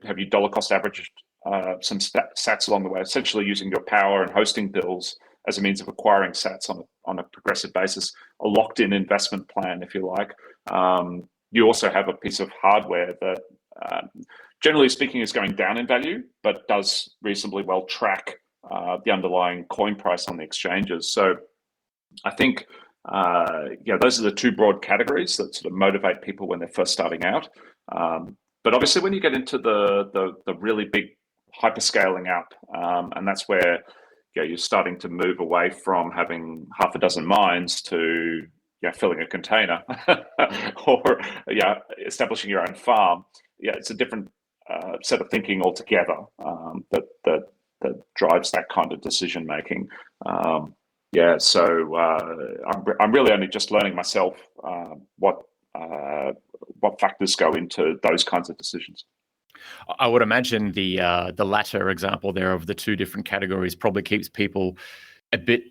Speaker 2: have you dollar cost averaged some sats along the way, essentially using your power and hosting bills as a means of acquiring sats on a progressive basis, a locked-in investment plan, if you like. You also have a piece of hardware that, generally speaking, is going down in value, but does reasonably well track the underlying coin price on the exchanges. So I think those are the two broad categories that sort of motivate people when they're first starting out. But obviously, when you get into the really big hyperscaling up, and that's where you're starting to move away from having half a dozen mines to filling a container or establishing your own farm. It's a different set of thinking altogether that drives that kind of decision making. So I'm really only just learning myself what factors go into those kinds of decisions.
Speaker 1: I would imagine the latter example there of the two different categories probably keeps people a bit,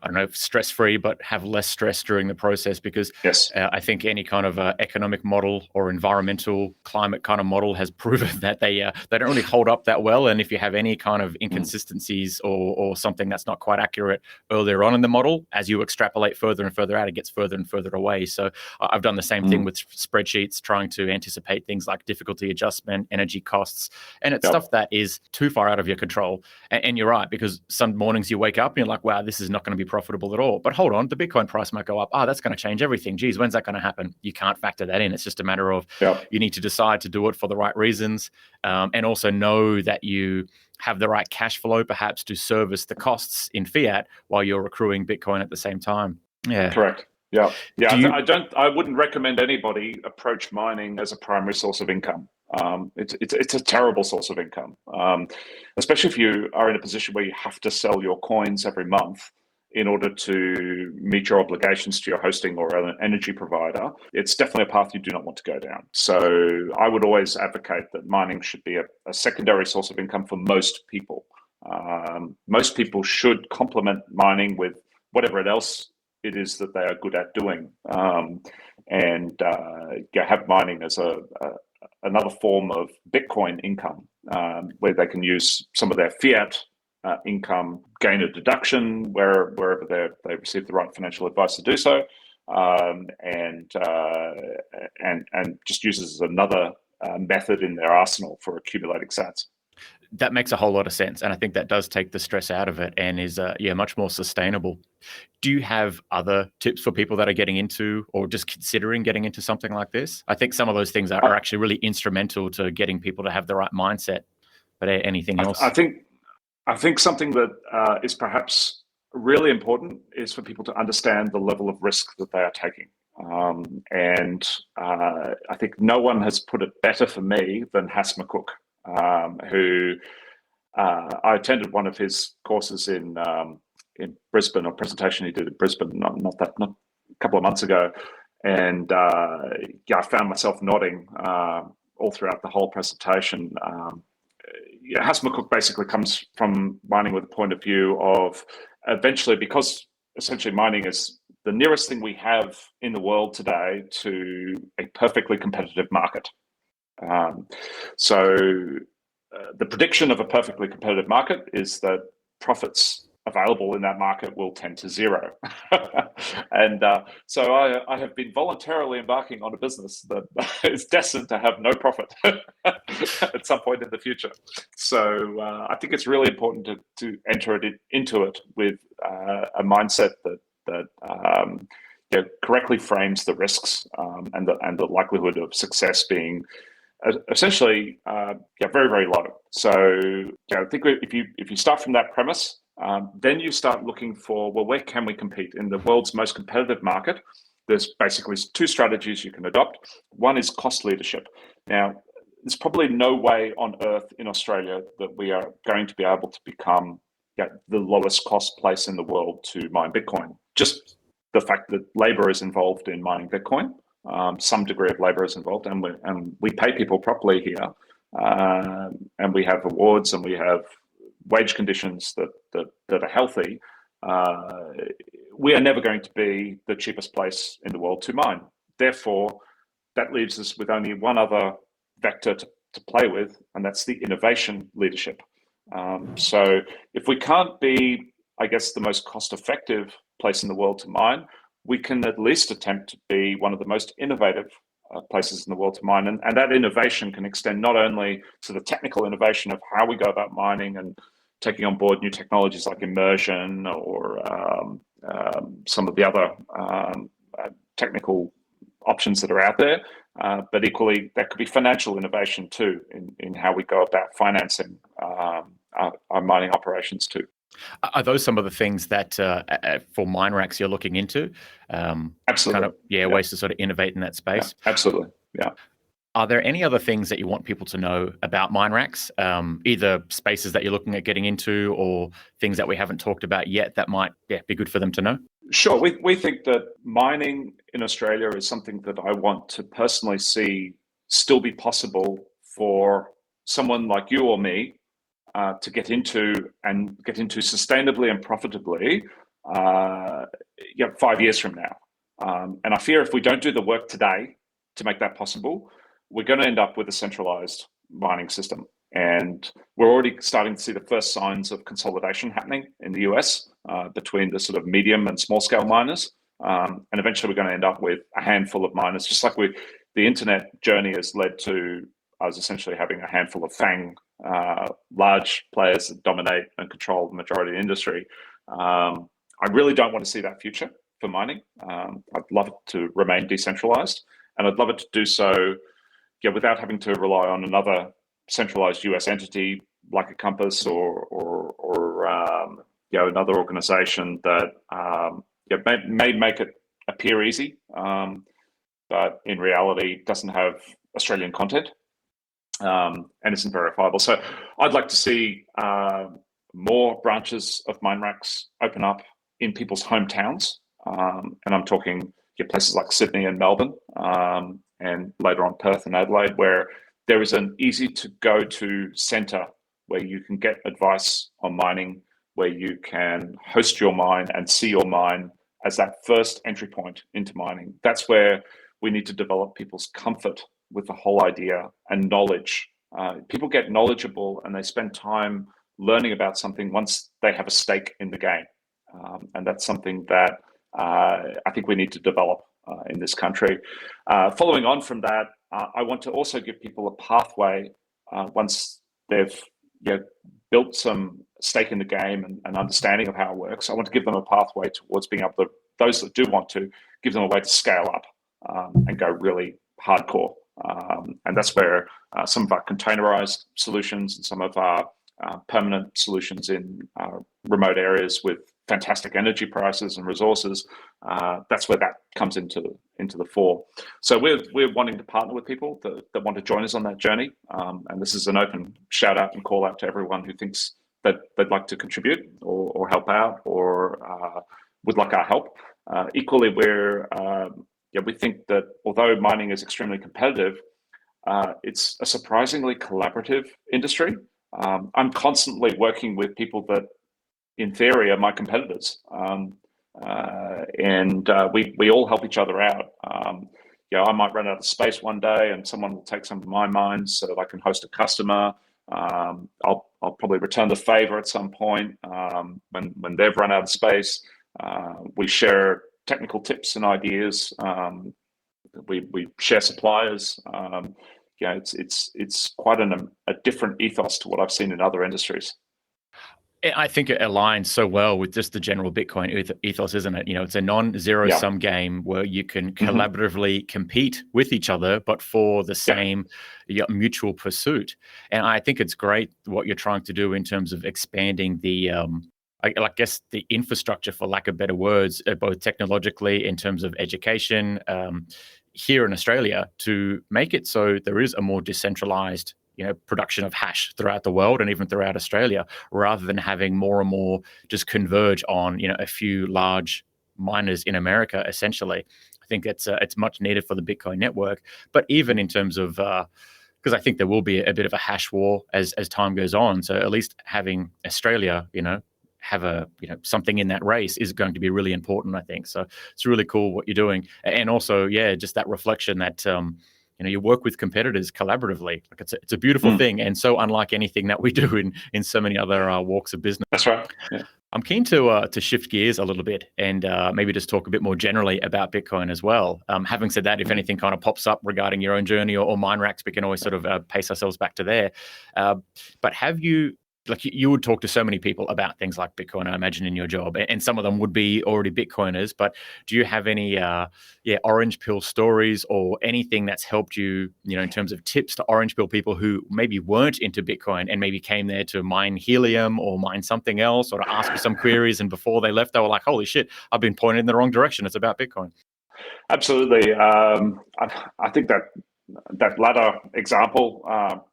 Speaker 1: I don't know, stress-free, but have less stress during the process, because
Speaker 2: yes.
Speaker 1: I think any kind of economic model or environmental climate kind of model has proven that they don't really hold up that well. And if you have any kind of inconsistencies or something that's not quite accurate earlier on in the model, as you extrapolate further and further out, it gets further and further away. So I've done the same thing with spreadsheets, trying to anticipate things like difficulty adjustment, energy costs, and it's stuff that is too far out of your control. And you're right, because some mornings you wake up and you're like, wow, this is not going to be profitable at all. But hold on, the Bitcoin price might go up. That's going to change everything. Geez, when's that going to happen? You can't factor that in. It's just a matter of you need to decide to do it for the right reasons, and also know that you have the right cash flow perhaps to service the costs in fiat while you're accruing Bitcoin at the same time. Yeah,
Speaker 2: correct. I wouldn't recommend anybody approach mining as a primary source of income. It's a terrible source of income, especially if you are in a position where you have to sell your coins every month in order to meet your obligations to your hosting or an energy provider. It's definitely a path you do not want to go down. So I would always advocate that mining should be a secondary source of income for most people. Most people should complement mining with whatever else it is that they are good at doing, and have mining as another form of Bitcoin income, where they can use some of their fiat income, gain a deduction wherever they receive the right financial advice to do so, and just uses as another method in their arsenal for accumulating sats.
Speaker 1: That makes a whole lot of sense, and I think that does take the stress out of it and is much more sustainable. Do you have other tips for people that are getting into or just considering getting into something like this? I think some of those things are actually really instrumental to getting people to have the right mindset. But anything else?
Speaker 2: I think something that is perhaps really important is for people to understand the level of risk that they are taking. And I think no one has put it better for me than Has McCook, who I attended one of his courses in Brisbane, or presentation he did in Brisbane, not a couple of months ago, and I found myself nodding all throughout the whole presentation. Has McCook basically comes from mining with a point of view of eventually, because essentially mining is the nearest thing we have in the world today to a perfectly competitive market. So the prediction of a perfectly competitive market is that profits available in that market will tend to zero. And so I have been voluntarily embarking on a business that is destined to have no profit at some point in the future. So I think it's really important to enter into it with a mindset that correctly frames the risks and the likelihood of success being essentially very, very low. So I think if you start from that premise, then you start looking for, well, where can we compete in the world's most competitive market? There's basically two strategies you can adopt. One is cost leadership. Now, there's probably no way on earth in Australia that we are going to be able to become the lowest cost place in the world to mine Bitcoin. Just the fact that labor is involved in mining Bitcoin, some degree of labor is involved, and we pay people properly here, and we have awards and we have wage conditions that are healthy. We are never going to be the cheapest place in the world to mine. Therefore, that leaves us with only one other vector to play with, and that's the innovation leadership. So if we can't be, I guess, the most cost-effective place in the world to mine, we can at least attempt to be one of the most innovative places in the world to mine. And that innovation can extend not only to the technical innovation of how we go about mining and taking on board new technologies like immersion or some of the other technical options that are out there, but equally that could be financial innovation too in how we go about financing our mining operations too.
Speaker 1: Are those some of the things that for MineRacks you're looking into?
Speaker 2: Absolutely.
Speaker 1: Ways to sort of innovate in that space.
Speaker 2: Yeah, absolutely. Yeah.
Speaker 1: Are there any other things that you want people to know about MineRacks, either spaces that you're looking at getting into or things that we haven't talked about yet that might be good for them to know?
Speaker 2: Sure. We think that mining in Australia is something that I want to personally see still be possible for someone like you or me to get into sustainably and profitably 5 years from now. And I fear if we don't do the work today to make that possible, we're going to end up with a centralized mining system. And we're already starting to see the first signs of consolidation happening in the US between the sort of medium and small scale miners. And eventually we're going to end up with a handful of miners, just like the internet journey has led to us essentially having a handful of FANG large players that dominate and control the majority of the industry. I really don't want to see that future for mining. I'd love it to remain decentralized, and I'd love it to do so without having to rely on another centralized US entity like a Compass or another organization that may make it appear easy, but in reality doesn't have Australian content. And isn't verifiable. So I'd like to see more branches of MineRacks open up in people's hometowns. And I'm talking places like Sydney and Melbourne, and later on Perth and Adelaide, where there is an easy to go to center where you can get advice on mining, where you can host your mine and see your mine as that first entry point into mining. That's where we need to develop people's comfort with the whole idea and knowledge. People get knowledgeable and they spend time learning about something once they have a stake in the game. And that's something that I think we need to develop in this country. Following on from that, I want to also give people a pathway once they've built some stake in the game and understanding of how it works. I want to give them a pathway towards being able to, those that do want to, give them a way to scale up and go really hardcore. And that's where some of our containerized solutions and some of our permanent solutions in remote areas with fantastic energy prices and resources, that's where that comes into the fore. So we're wanting to partner with people that want to join us on that journey. And this is an open shout out and call out to everyone who thinks that they'd like to contribute or help out or would like our help. Equally, we think that although mining is extremely competitive, it's a surprisingly collaborative industry. I'm constantly working with people that, in theory, are my competitors. and we all help each other out. I might run out of space one day, and someone will take some of my mines so that I can host a customer. I'll probably return the favor at some point when they've run out of space. We share technical tips and ideas. We share suppliers. It's quite a different ethos to what I've seen in other industries.
Speaker 1: I think it aligns so well with just the general Bitcoin ethos, isn't it? It's a non-zero-sum game where you can collaboratively compete with each other, but for the same mutual pursuit. And I think it's great what you're trying to do in terms of expanding the, I guess, the infrastructure, for lack of better words, both technologically in terms of education here in Australia, to make it so there is a more decentralized production of hash throughout the world and even throughout Australia, rather than having more and more just converge on a few large miners in America. Essentially, I think it's much needed for the Bitcoin network. But even in terms of because I think there will be a bit of a hash war as time goes on. So at least having Australia, have a something in that race is going to be really important, I think. So it's really cool what you're doing, and also just that reflection that you work with competitors collaboratively. Like it's a beautiful thing, and so unlike anything that we do in so many other walks of business.
Speaker 2: That's right. Yeah.
Speaker 1: I'm keen to shift gears a little bit and maybe just talk a bit more generally about Bitcoin as well. Having said that, if anything kind of pops up regarding your own journey or MineRacks, we can always sort of pace ourselves back to there. But have you? Like you would talk to so many people about things like Bitcoin, I imagine, in your job, and some of them would be already Bitcoiners. But do you have any, orange pill stories or anything that's helped you, in terms of tips to orange pill people who maybe weren't into Bitcoin and maybe came there to mine helium or mine something else, or to ask you some queries, and before they left, they were like, "Holy shit, I've been pointed in the wrong direction. It's about Bitcoin."
Speaker 2: Absolutely. I think that latter example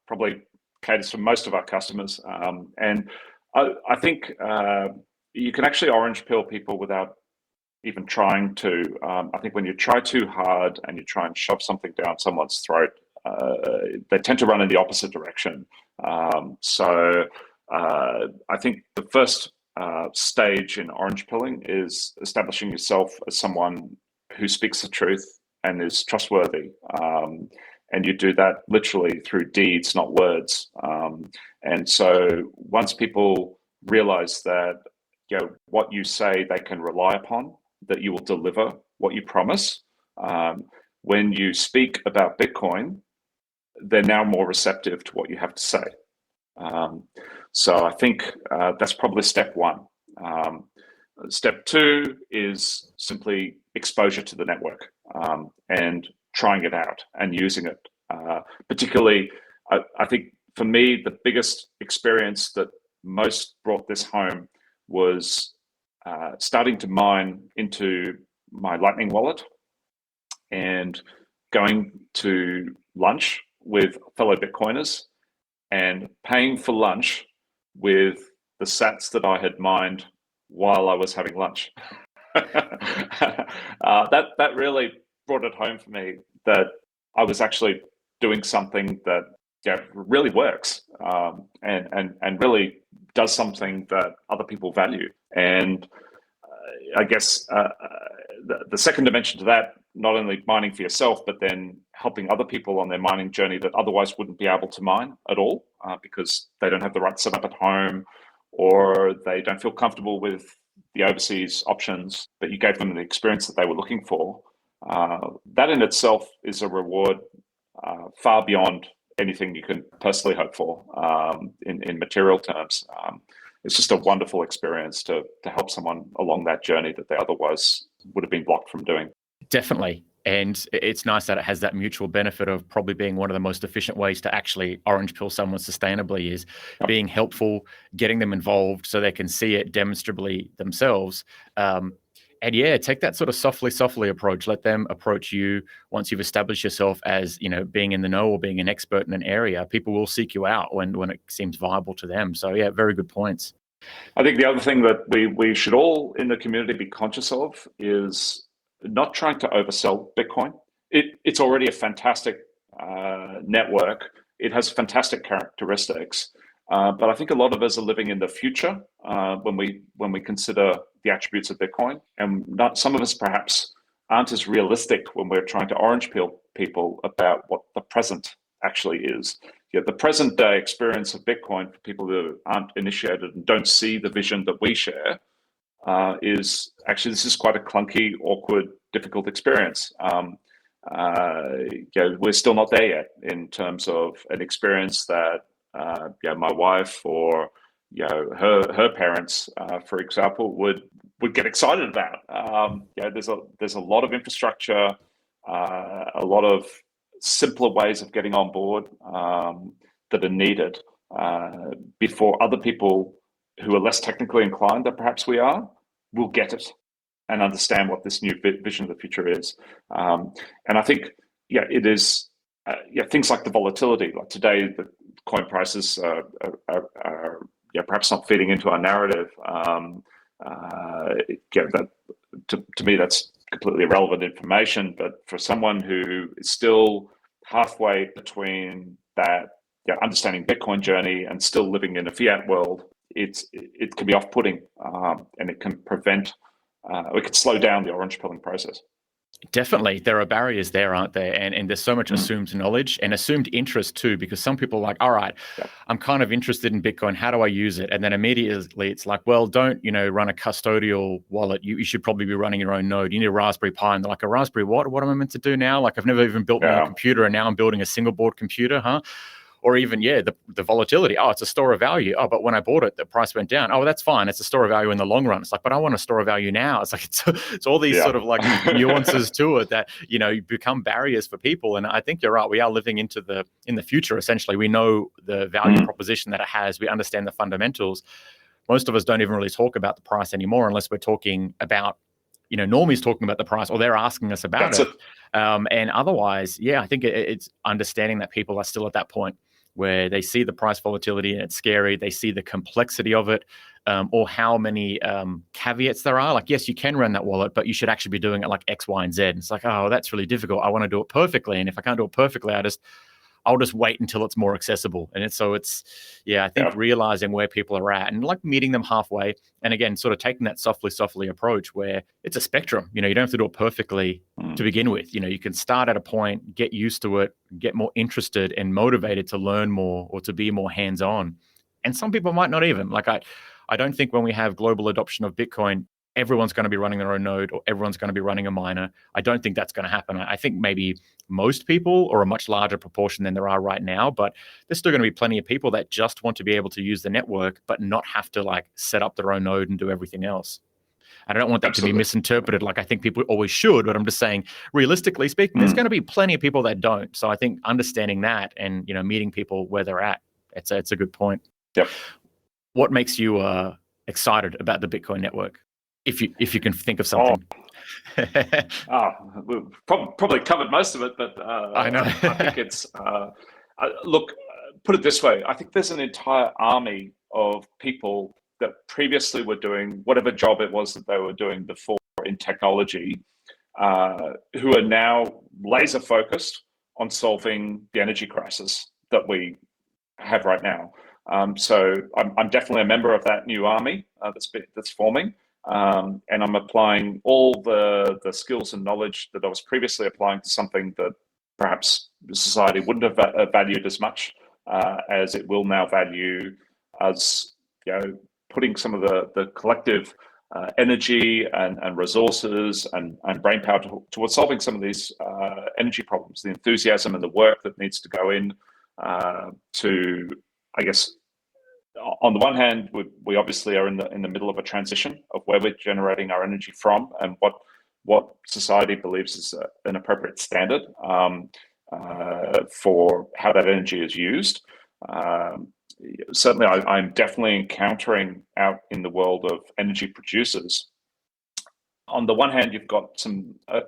Speaker 2: probably caters for most of our customers, and I think you can actually orange pill people without even trying to. I think when you try too hard and you try and shove something down someone's throat, they tend to run in the opposite direction. So I think the first stage in orange pilling is establishing yourself as someone who speaks the truth and is trustworthy. And you do that literally through deeds, not words. And so once people realize that what you say they can rely upon, that you will deliver what you promise, when you speak about Bitcoin, they're now more receptive to what you have to say. So I think that's probably step one. Step two is simply exposure to the network and trying it out and using it. Particularly, I think for me, the biggest experience that most brought this home was starting to mine into my Lightning wallet and going to lunch with fellow Bitcoiners and paying for lunch with the sats that I had mined while I was having lunch. That really brought it home for me that I was actually doing something that really works and really does something that other people value. And I guess the second dimension to that, not only mining for yourself, but then helping other people on their mining journey that otherwise wouldn't be able to mine at all because they don't have the right setup at home, or they don't feel comfortable with the overseas options, but you gave them the experience that they were looking for. That in itself is a reward far beyond anything you can personally hope for in material terms. It's just a wonderful experience to help someone along that journey that they otherwise would have been blocked from doing.
Speaker 1: Definitely. And it's nice that it has that mutual benefit of probably being one of the most efficient ways to actually orange pill someone sustainably is being helpful, getting them involved so they can see it demonstrably themselves. And take that sort of softly approach. Let them approach you once you've established yourself as, being in the know or being an expert in an area. People will seek you out when it seems viable to them. So very good points.
Speaker 2: I think the other thing that we should all in the community be conscious of is not trying to oversell Bitcoin. It's already a fantastic network. It has fantastic characteristics. But I think a lot of us are living in the future when we consider the attributes of Bitcoin, and some of us perhaps aren't as realistic when we're trying to orange peel people about what the present actually is. The present day experience of Bitcoin for people who aren't initiated and don't see the vision that we share is actually, this is quite a clunky, awkward, difficult experience. We're still not there yet in terms of an experience that my wife or her parents, for example, would get excited about. There's a lot of infrastructure, a lot of simpler ways of getting on board that are needed before other people who are less technically inclined than perhaps we are will get it and understand what this new vision of the future is. And I think, it is, things like the volatility. Like today, the coin prices are perhaps not feeding into our narrative. That to me, that's completely irrelevant information. But for someone who is still halfway between that understanding Bitcoin journey and still living in a fiat world, it can be off-putting, and it can prevent, it could slow down the orange pilling process.
Speaker 1: Definitely. There are barriers there, aren't there? And there's so much assumed knowledge and assumed interest too, because some people are like, all right, I'm kind of interested in Bitcoin. How do I use it? And then immediately it's like, well, don't, run a custodial wallet. You should probably be running your own node. You need a Raspberry Pi. And they're like, a Raspberry what? What am I meant to do now? Like, I've never even built my own computer, and now I'm building a single board computer, huh? Or even, the volatility. Oh, it's a store of value. Oh, but when I bought it, the price went down. Oh, that's fine. It's a store of value in the long run. It's like, but I want a store of value now. It's like, it's all these sort of like nuances to it that, become barriers for people. And I think you're right. We are living in the future, essentially. We know the value proposition that it has. We understand the fundamentals. Most of us don't even really talk about the price anymore unless we're talking about, normies talking about the price, or they're asking us about it. And otherwise, I think it's understanding that people are still at that point where they see the price volatility and it's scary. They see the complexity of it, or how many caveats there are. Like, yes, you can run that wallet, but you should actually be doing it like X, Y, and Z. And it's like, oh, that's really difficult. I want to do it perfectly. And if I can't do it perfectly, I'll just wait until it's more accessible. And I think realizing where people are at and like meeting them halfway. And again, sort of taking that softly approach where it's a spectrum. You don't have to do it perfectly to begin with. You can start at a point, get used to it, get more interested and motivated to learn more or to be more hands-on. And some people might not even. Like, I don't think when we have global adoption of Bitcoin, everyone's going to be running their own node or everyone's going to be running a miner. I don't think that's going to happen. I think maybe most people, or a much larger proportion than there are right now, but there's still going to be plenty of people that just want to be able to use the network, but not have to like set up their own node and do everything else. And I don't want that to be misinterpreted like I think people always should, but I'm just saying, realistically speaking, there's going to be plenty of people that don't. So I think understanding that and, meeting people where they're at, it's a good point.
Speaker 2: Yep.
Speaker 1: What makes you excited about the Bitcoin network? If you can think of something.
Speaker 2: We've probably covered most of it, but
Speaker 1: I know.
Speaker 2: I think it's look. Put it this way: I think there's an entire army of people that previously were doing whatever job it was that they were doing before in technology, who are now laser focused on solving the energy crisis that we have right now. So I'm definitely a member of that new army that's forming. And I'm applying all the skills and knowledge that I was previously applying to something that perhaps society wouldn't have valued as much as it will now value, as putting some of the collective energy and resources and brainpower towards solving some of these energy problems, the enthusiasm and the work that needs to go in to, I guess. On the one hand, we obviously are in the middle of a transition of where we're generating our energy from and what society believes is an appropriate standard for how that energy is used. Certainly, I'm definitely encountering out in the world of energy producers. On the one hand, you've got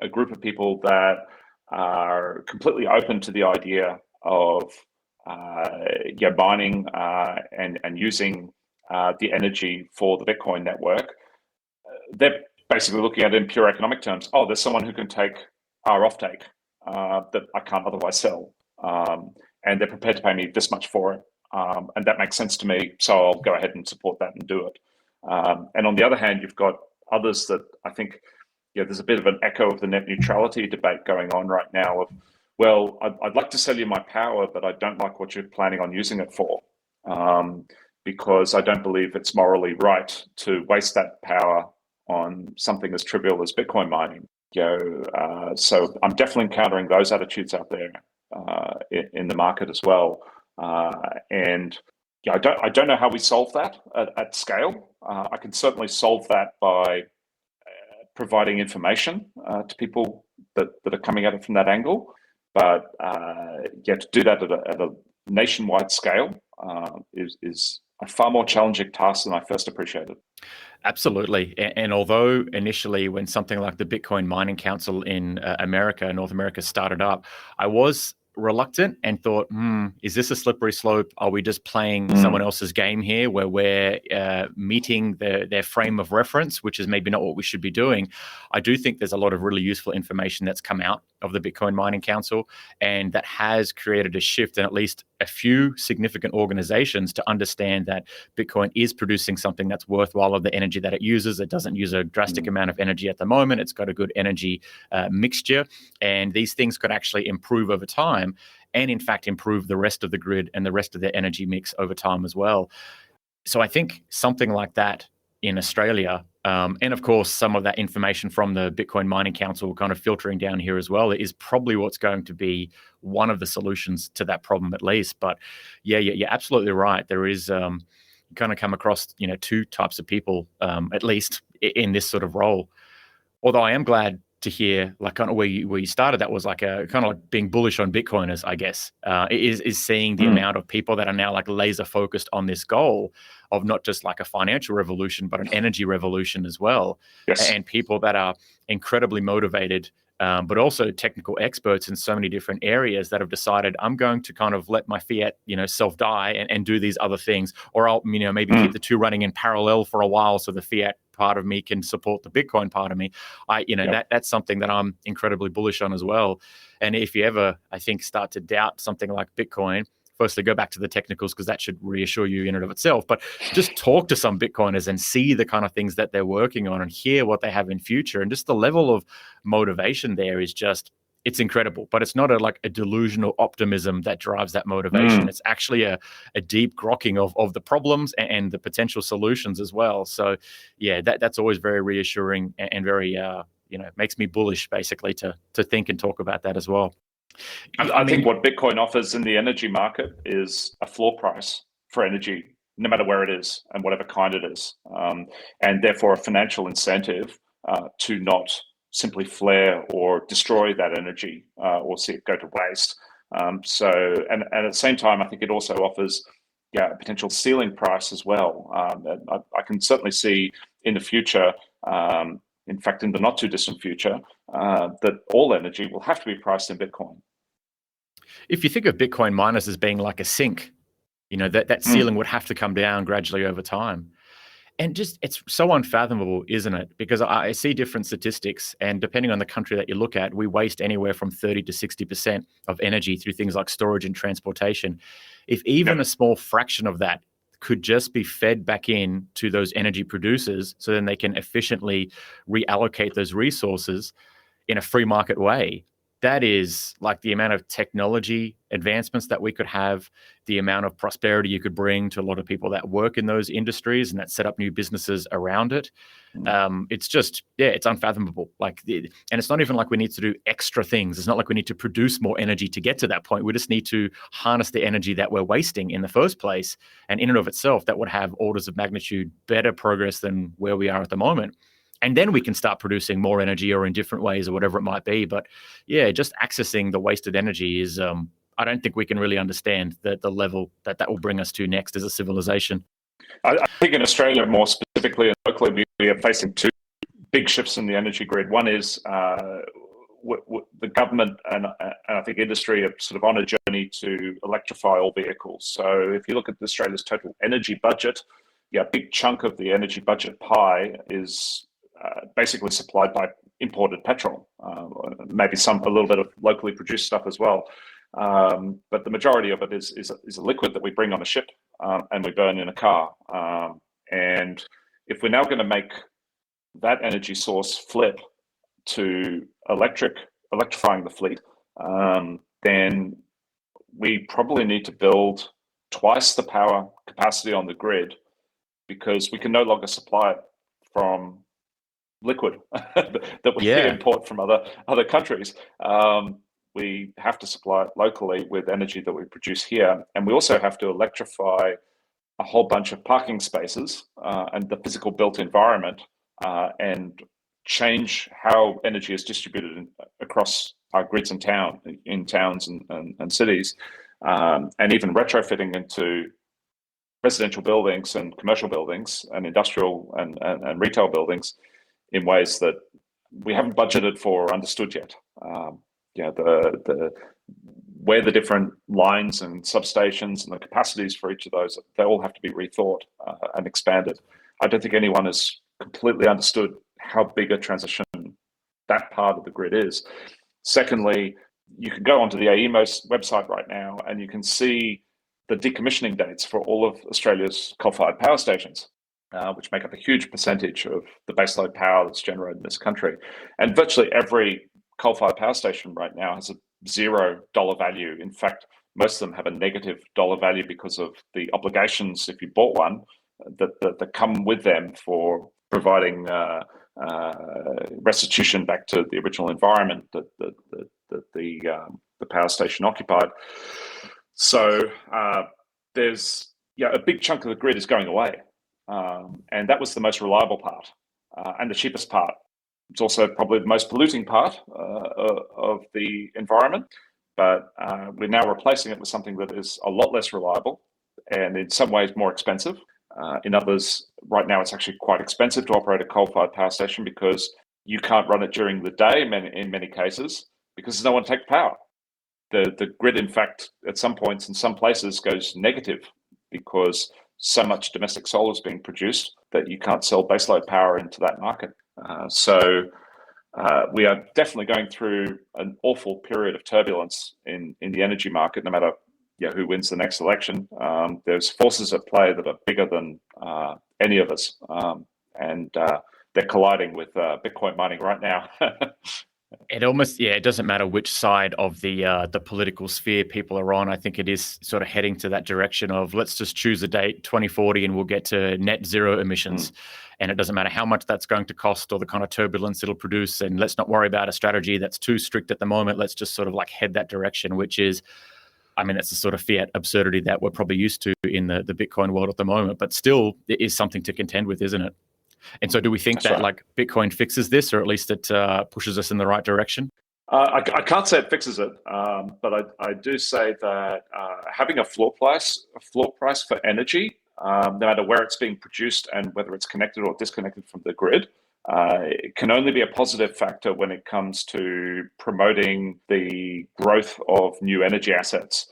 Speaker 2: a group of people that are completely open to the idea of mining and using the energy for the Bitcoin network. They're basically looking at it in pure economic terms. Oh, there's someone who can take our offtake that I can't otherwise sell, and they're prepared to pay me this much for it. and that makes sense to me. So I'll go ahead and support that and do it. And on the other hand, you've got others that I think, there's a bit of an echo of the net neutrality debate going on right now. Of, well, I'd like to sell you my power, but I don't like what you're planning on using it for, because I don't believe it's morally right to waste that power on something as trivial as Bitcoin mining. So I'm definitely encountering those attitudes out there in the market as well. And I don't know how we solve that at scale. I can certainly solve that by providing information to people that are coming at it from that angle. But to do that at a nationwide scale is a far more challenging task than I first appreciated.
Speaker 1: Absolutely. And although initially when something like the Bitcoin Mining Council in North America started up, I was reluctant and thought, is this a slippery slope? Are we just playing someone else's game here where we're meeting their frame of reference, which is maybe not what we should be doing? I do think there's a lot of really useful information that's come out of the Bitcoin Mining Council, and that has created a shift in at least a few significant organizations to understand that Bitcoin is producing something that's worthwhile of the energy that it uses. It doesn't use a drastic amount of energy at the moment. It's got a good energy mixture, and these things could actually improve over time, and in fact improve the rest of the grid and the rest of their energy mix over time as well. So I think something like that in Australia, and of course some of that information from the Bitcoin Mining Council kind of filtering down here as well, is probably what's going to be one of the solutions to that problem at least. But you're absolutely right. There is you kind of come across two types of people at least in this sort of role. Although I am glad to hear, like, kind of where you started, that was like a kind of like being bullish on Bitcoiners, I guess, is seeing the amount of people that are now like laser focused on this goal of not just like a financial revolution, but an energy revolution as well.
Speaker 2: Yes.
Speaker 1: And people that are incredibly motivated, but also technical experts in so many different areas that have decided, I'm going to kind of let my fiat, self die and do these other things, or I'll, maybe keep the two running in parallel for a while so the fiat part of me can support the Bitcoin part of me. That's something that I'm incredibly bullish on as well. And if you ever, I think, start to doubt something like Bitcoin, firstly, go back to the technicals, because that should reassure you in and of itself. But just talk to some Bitcoiners and see the kind of things that they're working on and hear what they have in future. And just the level of motivation there is just, it's incredible. But it's not a delusional optimism that drives that motivation. It's actually a deep grokking of the problems and the potential solutions as well. So that's always very reassuring and very, makes me bullish basically to think and talk about that as well.
Speaker 2: I think what Bitcoin offers in the energy market is a floor price for energy, no matter where it is and whatever kind it is, and therefore a financial incentive to not simply flare or destroy that energy or see it go to waste. And at the same time, I think it also offers a potential ceiling price as well. I can certainly see in the future, in fact, in the not too distant future, that all energy will have to be priced in Bitcoin.
Speaker 1: If you think of Bitcoin miners as being like a sink, that ceiling would have to come down gradually over time. And just, it's so unfathomable, isn't it? Because I see different statistics, and depending on the country that you look at, we waste anywhere from 30 to 60% of energy through things like storage and transportation. If even a small fraction of that could just be fed back in to those energy producers, so then they can efficiently reallocate those resources in a free market way, that is like the amount of technology advancements that we could have, the amount of prosperity you could bring to a lot of people that work in those industries and that set up new businesses around it. It's just, it's unfathomable. And it's not even like we need to do extra things. It's not like we need to produce more energy to get to that point. We just need to harness the energy that we're wasting in the first place. And in and of itself, that would have orders of magnitude better progress than where we are at the moment. And then we can start producing more energy or in different ways or whatever it might be. But just accessing the wasted energy is, I don't think we can really understand the level that will bring us to next as a civilization.
Speaker 2: I think in Australia, more specifically and locally, we are facing two big shifts in the energy grid. One is the government and I think industry are sort of on a journey to electrify all vehicles. So if you look at Australia's total energy budget, a big chunk of the energy budget pie is basically supplied by imported petrol, maybe a little bit of locally produced stuff as well. But the majority of it is a liquid that we bring on a ship and we burn in a car. And if we're now going to make that energy source flip to electrifying the fleet, then we probably need to build twice the power capacity on the grid, because we can no longer supply it from liquid that we import from other countries. We have to supply it locally with energy that we produce here, and we also have to electrify a whole bunch of parking spaces and the physical built environment, and change how energy is distributed across our grids in towns and cities, and even retrofitting into residential buildings and commercial buildings and industrial and retail buildings in ways that we haven't budgeted for or understood yet. Where the different lines and substations and the capacities for each of those, they all have to be rethought and expanded. I don't think anyone has completely understood how big a transition that part of the grid is. Secondly, you can go onto the AEMO's website right now and you can see the decommissioning dates for all of Australia's coal-fired power stations, which make up a huge percentage of the baseload power that's generated in this country. And virtually every coal-fired power station right now has a $0 value. In fact, most of them have a negative dollar value because of the obligations, if you bought one, that come with them for providing restitution back to the original environment that the power station occupied. So there's a big chunk of the grid is going away, and that was the most reliable part and the cheapest part. It's also probably the most polluting part of the environment, but we're now replacing it with something that is a lot less reliable and in some ways more expensive. In others, right now it's actually quite expensive to operate a coal-fired power station because you can't run it during the day in many cases because there's no one to take the power. The grid, in fact, at some points in some places goes negative because so much domestic solar is being produced that you can't sell baseload power into that market. So we are definitely going through an awful period of turbulence in the energy market, no matter who wins the next election. There's forces at play that are bigger than any of us, and they're colliding with Bitcoin mining right now.
Speaker 1: It almost, it doesn't matter which side of the political sphere people are on. I think it is sort of heading to that direction of let's just choose a date, 2040, and we'll get to net zero emissions. And it doesn't matter how much that's going to cost or the kind of turbulence it'll produce. And let's not worry about a strategy that's too strict at the moment. Let's just sort of like head that direction, which is, I mean, it's the sort of fiat absurdity that we're probably used to in the Bitcoin world at the moment, but still it is something to contend with, isn't it? And so do we think that like Bitcoin fixes this, or at least it pushes us in the right direction?
Speaker 2: I can't say it fixes it, but I do say that having a floor price for energy, no matter where it's being produced and whether it's connected or disconnected from the grid, it can only be a positive factor when it comes to promoting the growth of new energy assets.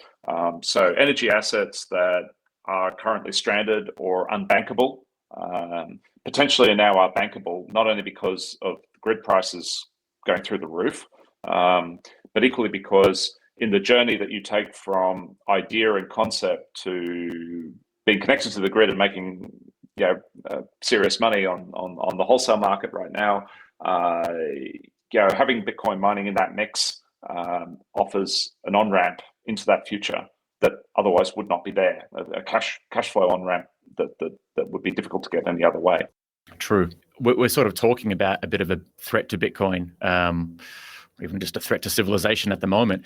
Speaker 2: So energy assets that are currently stranded or unbankable, potentially now are bankable, not only because of grid prices going through the roof, but equally because in the journey that you take from idea and concept to being connected to the grid and making serious money on the wholesale market right now, having Bitcoin mining in that mix offers an on-ramp into that future that otherwise would not be there, a cash flow on-ramp that would be difficult to get any other way.
Speaker 1: True. We're sort of talking about a bit of a threat to Bitcoin, or even just a threat to civilization at the moment.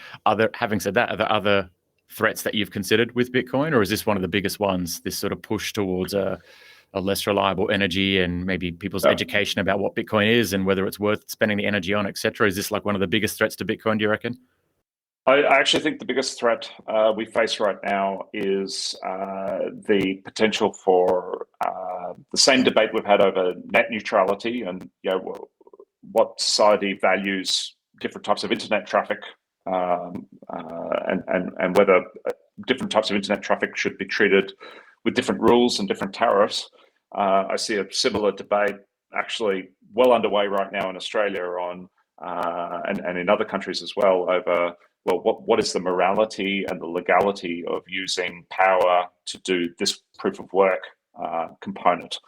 Speaker 1: Having said that, are there other threats that you've considered with Bitcoin, or is this one of the biggest ones, this sort of push towards a less reliable energy and maybe people's education about what Bitcoin is and whether it's worth spending the energy on, et cetera? Is this like one of the biggest threats to Bitcoin, do you reckon?
Speaker 2: I actually think the biggest threat we face right now is the potential for the same debate we've had over net neutrality and what society values different types of internet traffic, and whether different types of internet traffic should be treated with different rules and different tariffs. I see a similar debate actually well underway right now in Australia on and in other countries as well over, well, what is the morality and the legality of using power to do this proof of work component.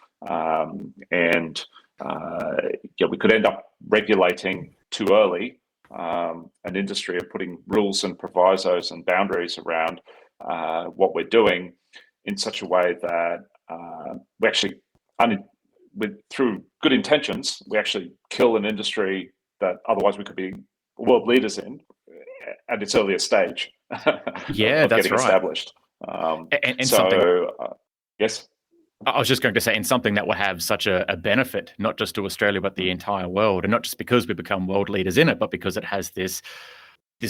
Speaker 2: We could end up regulating too early an industry and putting rules and provisos and boundaries around what we're doing in such a way that we actually, through good intentions, we actually kill an industry that otherwise we could be world leaders in at its earliest stage.
Speaker 1: Yeah,
Speaker 2: of
Speaker 1: that's
Speaker 2: getting
Speaker 1: right.
Speaker 2: established.
Speaker 1: And
Speaker 2: so,
Speaker 1: something.
Speaker 2: Yes.
Speaker 1: I was just going to say, and something that will have such a benefit, not just to Australia, but the entire world, and not just because we become world leaders in it, but because it has this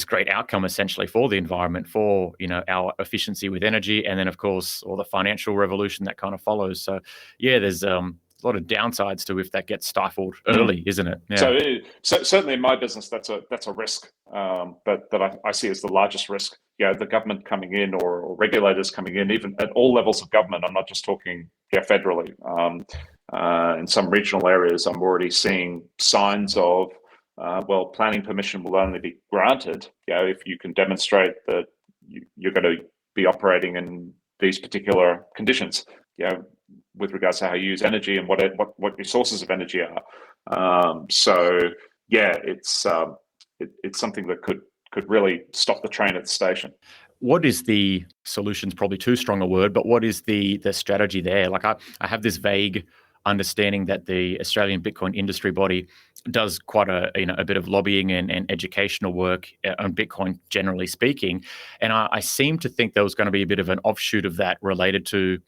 Speaker 1: great outcome essentially for the environment, for our efficiency with energy, and then of course all the financial revolution that kind of follows. So yeah, there's a lot of downsides to if that gets stifled early, isn't it? Yeah.
Speaker 2: So certainly in my business, that's a risk, but that I see as the largest risk. The government coming in or regulators coming in, even at all levels of government. I'm not just talking federally. In some regional areas, I'm already seeing signs of planning permission will only be granted if you can demonstrate that you're going to be operating in these particular conditions. With regards to how you use energy and what your sources of energy are. It's something that could really stop the train at the station. What
Speaker 1: is the solution's probably too strong a word, but what is the strategy there? Like I have this vague understanding that the Australian Bitcoin industry body does quite a bit of lobbying and educational work on Bitcoin, generally speaking. And I seem to think there was going to be a bit of an offshoot of that related to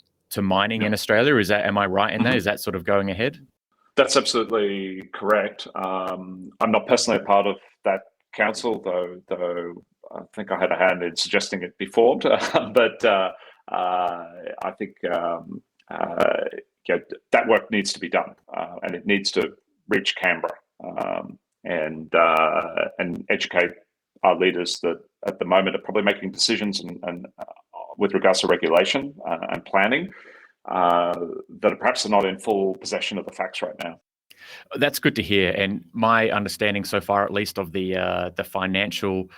Speaker 1: mining in Australia. Am I right in that? Is that sort of going ahead?
Speaker 2: That's absolutely correct. I'm not personally a part of that council, though I think I had a hand in suggesting it be formed. But I think that work needs to be done, and it needs to reach Canberra and educate our leaders that at the moment are probably making decisions and with regards to regulation and planning that perhaps are not in full possession of the facts right now.
Speaker 1: That's good to hear. And my understanding so far, at least, of the financial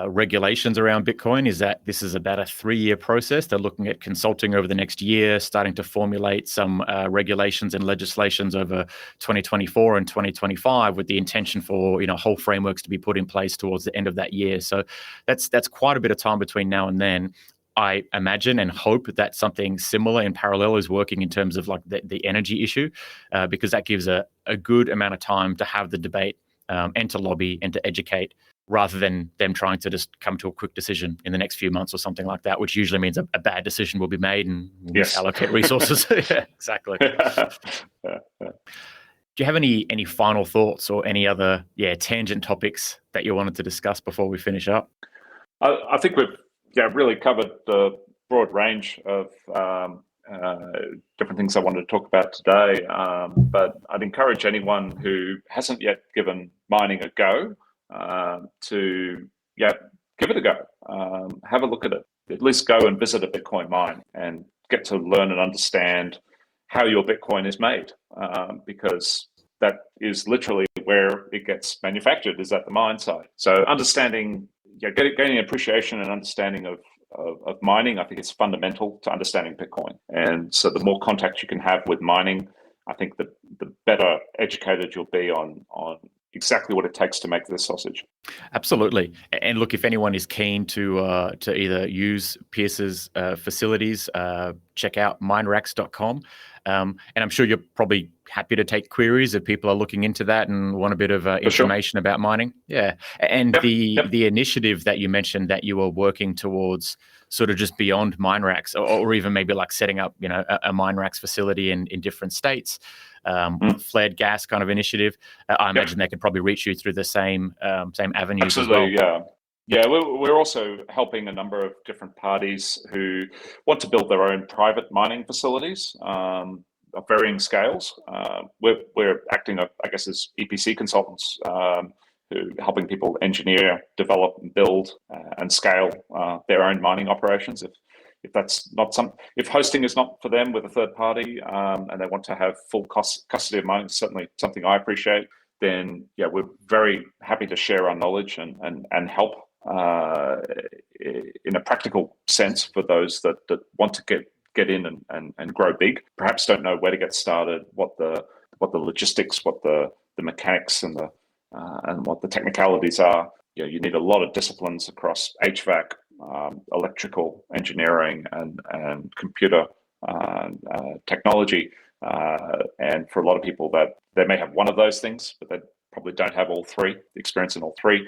Speaker 1: regulations around Bitcoin is that this is about a 3-year process. They're looking at consulting over the next year, starting to formulate some regulations and legislations over 2024 and 2025 with the intention for whole frameworks to be put in place towards the end of that year. So that's quite a bit of time between now and then. I imagine and hope that something similar in parallel is working in terms of like the energy issue, because that gives a good amount of time to have the debate and to lobby and to educate, rather than them trying to just come to a quick decision in the next few months or something like that, which usually means a bad decision will be made and we'll allocate resources. Yeah, exactly. Do you have any final thoughts or any other tangent topics that you wanted to discuss before we finish up?
Speaker 2: I think we've really covered the broad range of different things I wanted to talk about today. But I'd encourage anyone who hasn't yet given mining a go to give it a go. Have a look at it. At least go and visit a Bitcoin mine and get to learn and understand how your Bitcoin is made, because that is literally where it gets manufactured, is at the mine site. So understanding, gaining appreciation and understanding of mining, I think it's fundamental to understanding Bitcoin. And so the more contact you can have with mining, I think the better educated you'll be on exactly what it takes to make this sausage.
Speaker 1: Absolutely. And look, if anyone is keen to either use Piers's facilities, check out mineracks.com. And I'm sure you're probably happy to take queries if people are looking into that and want a bit of information about mining. Yeah. And the initiative that you mentioned that you were working towards, sort of just beyond MineRacks, or even maybe like setting up, a MineRacks facility in different states, flared gas kind of initiative. I imagine they could probably reach you through the same avenues.
Speaker 2: Absolutely,
Speaker 1: as well.
Speaker 2: Yeah, we're also helping a number of different parties who want to build their own private mining facilities of varying scales. We're acting, I guess, as EPC consultants, who helping people engineer, develop, and build and scale their own mining operations. If that's not if hosting is not for them with a third party, and they want to have full custody of mining, certainly something I appreciate, then yeah, we're very happy to share our knowledge and help in a practical sense for those that want to get in and grow big. Perhaps don't know where to get started, what the logistics, what the mechanics and what the technicalities are. You need a lot of disciplines across HVAC, electrical engineering, and computer technology. And for a lot of people, that they may have one of those things, but they probably don't have all three, the experience in all three.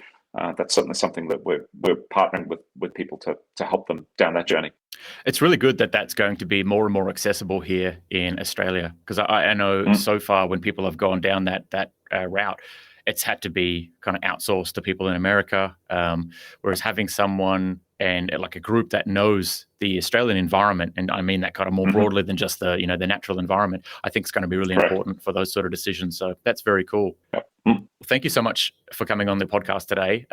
Speaker 2: That's certainly something that we're partnering with people to help them down that journey.
Speaker 1: It's really good that that's going to be more and more accessible here in Australia, because I know so far when people have gone down that route, it's had to be kind of outsourced to people in America, whereas having someone and like a group that knows the Australian environment, and I mean that kind of more broadly than just the the natural environment, I think is going to be really important for those sort of decisions. So that's very cool.
Speaker 2: Yep.
Speaker 1: Well, thank you so much for coming on the podcast today.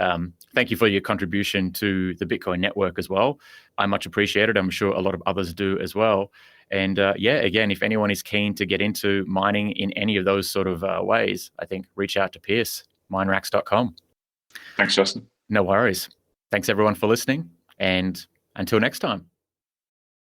Speaker 1: Thank you for your contribution to the Bitcoin network as well. I much appreciate it. I'm sure a lot of others do as well. And again, if anyone is keen to get into mining in any of those sort of ways, I think reach out to Piers, mineracks.com.
Speaker 2: Thanks, Justin.
Speaker 1: No worries. Thanks everyone for listening. And until next time.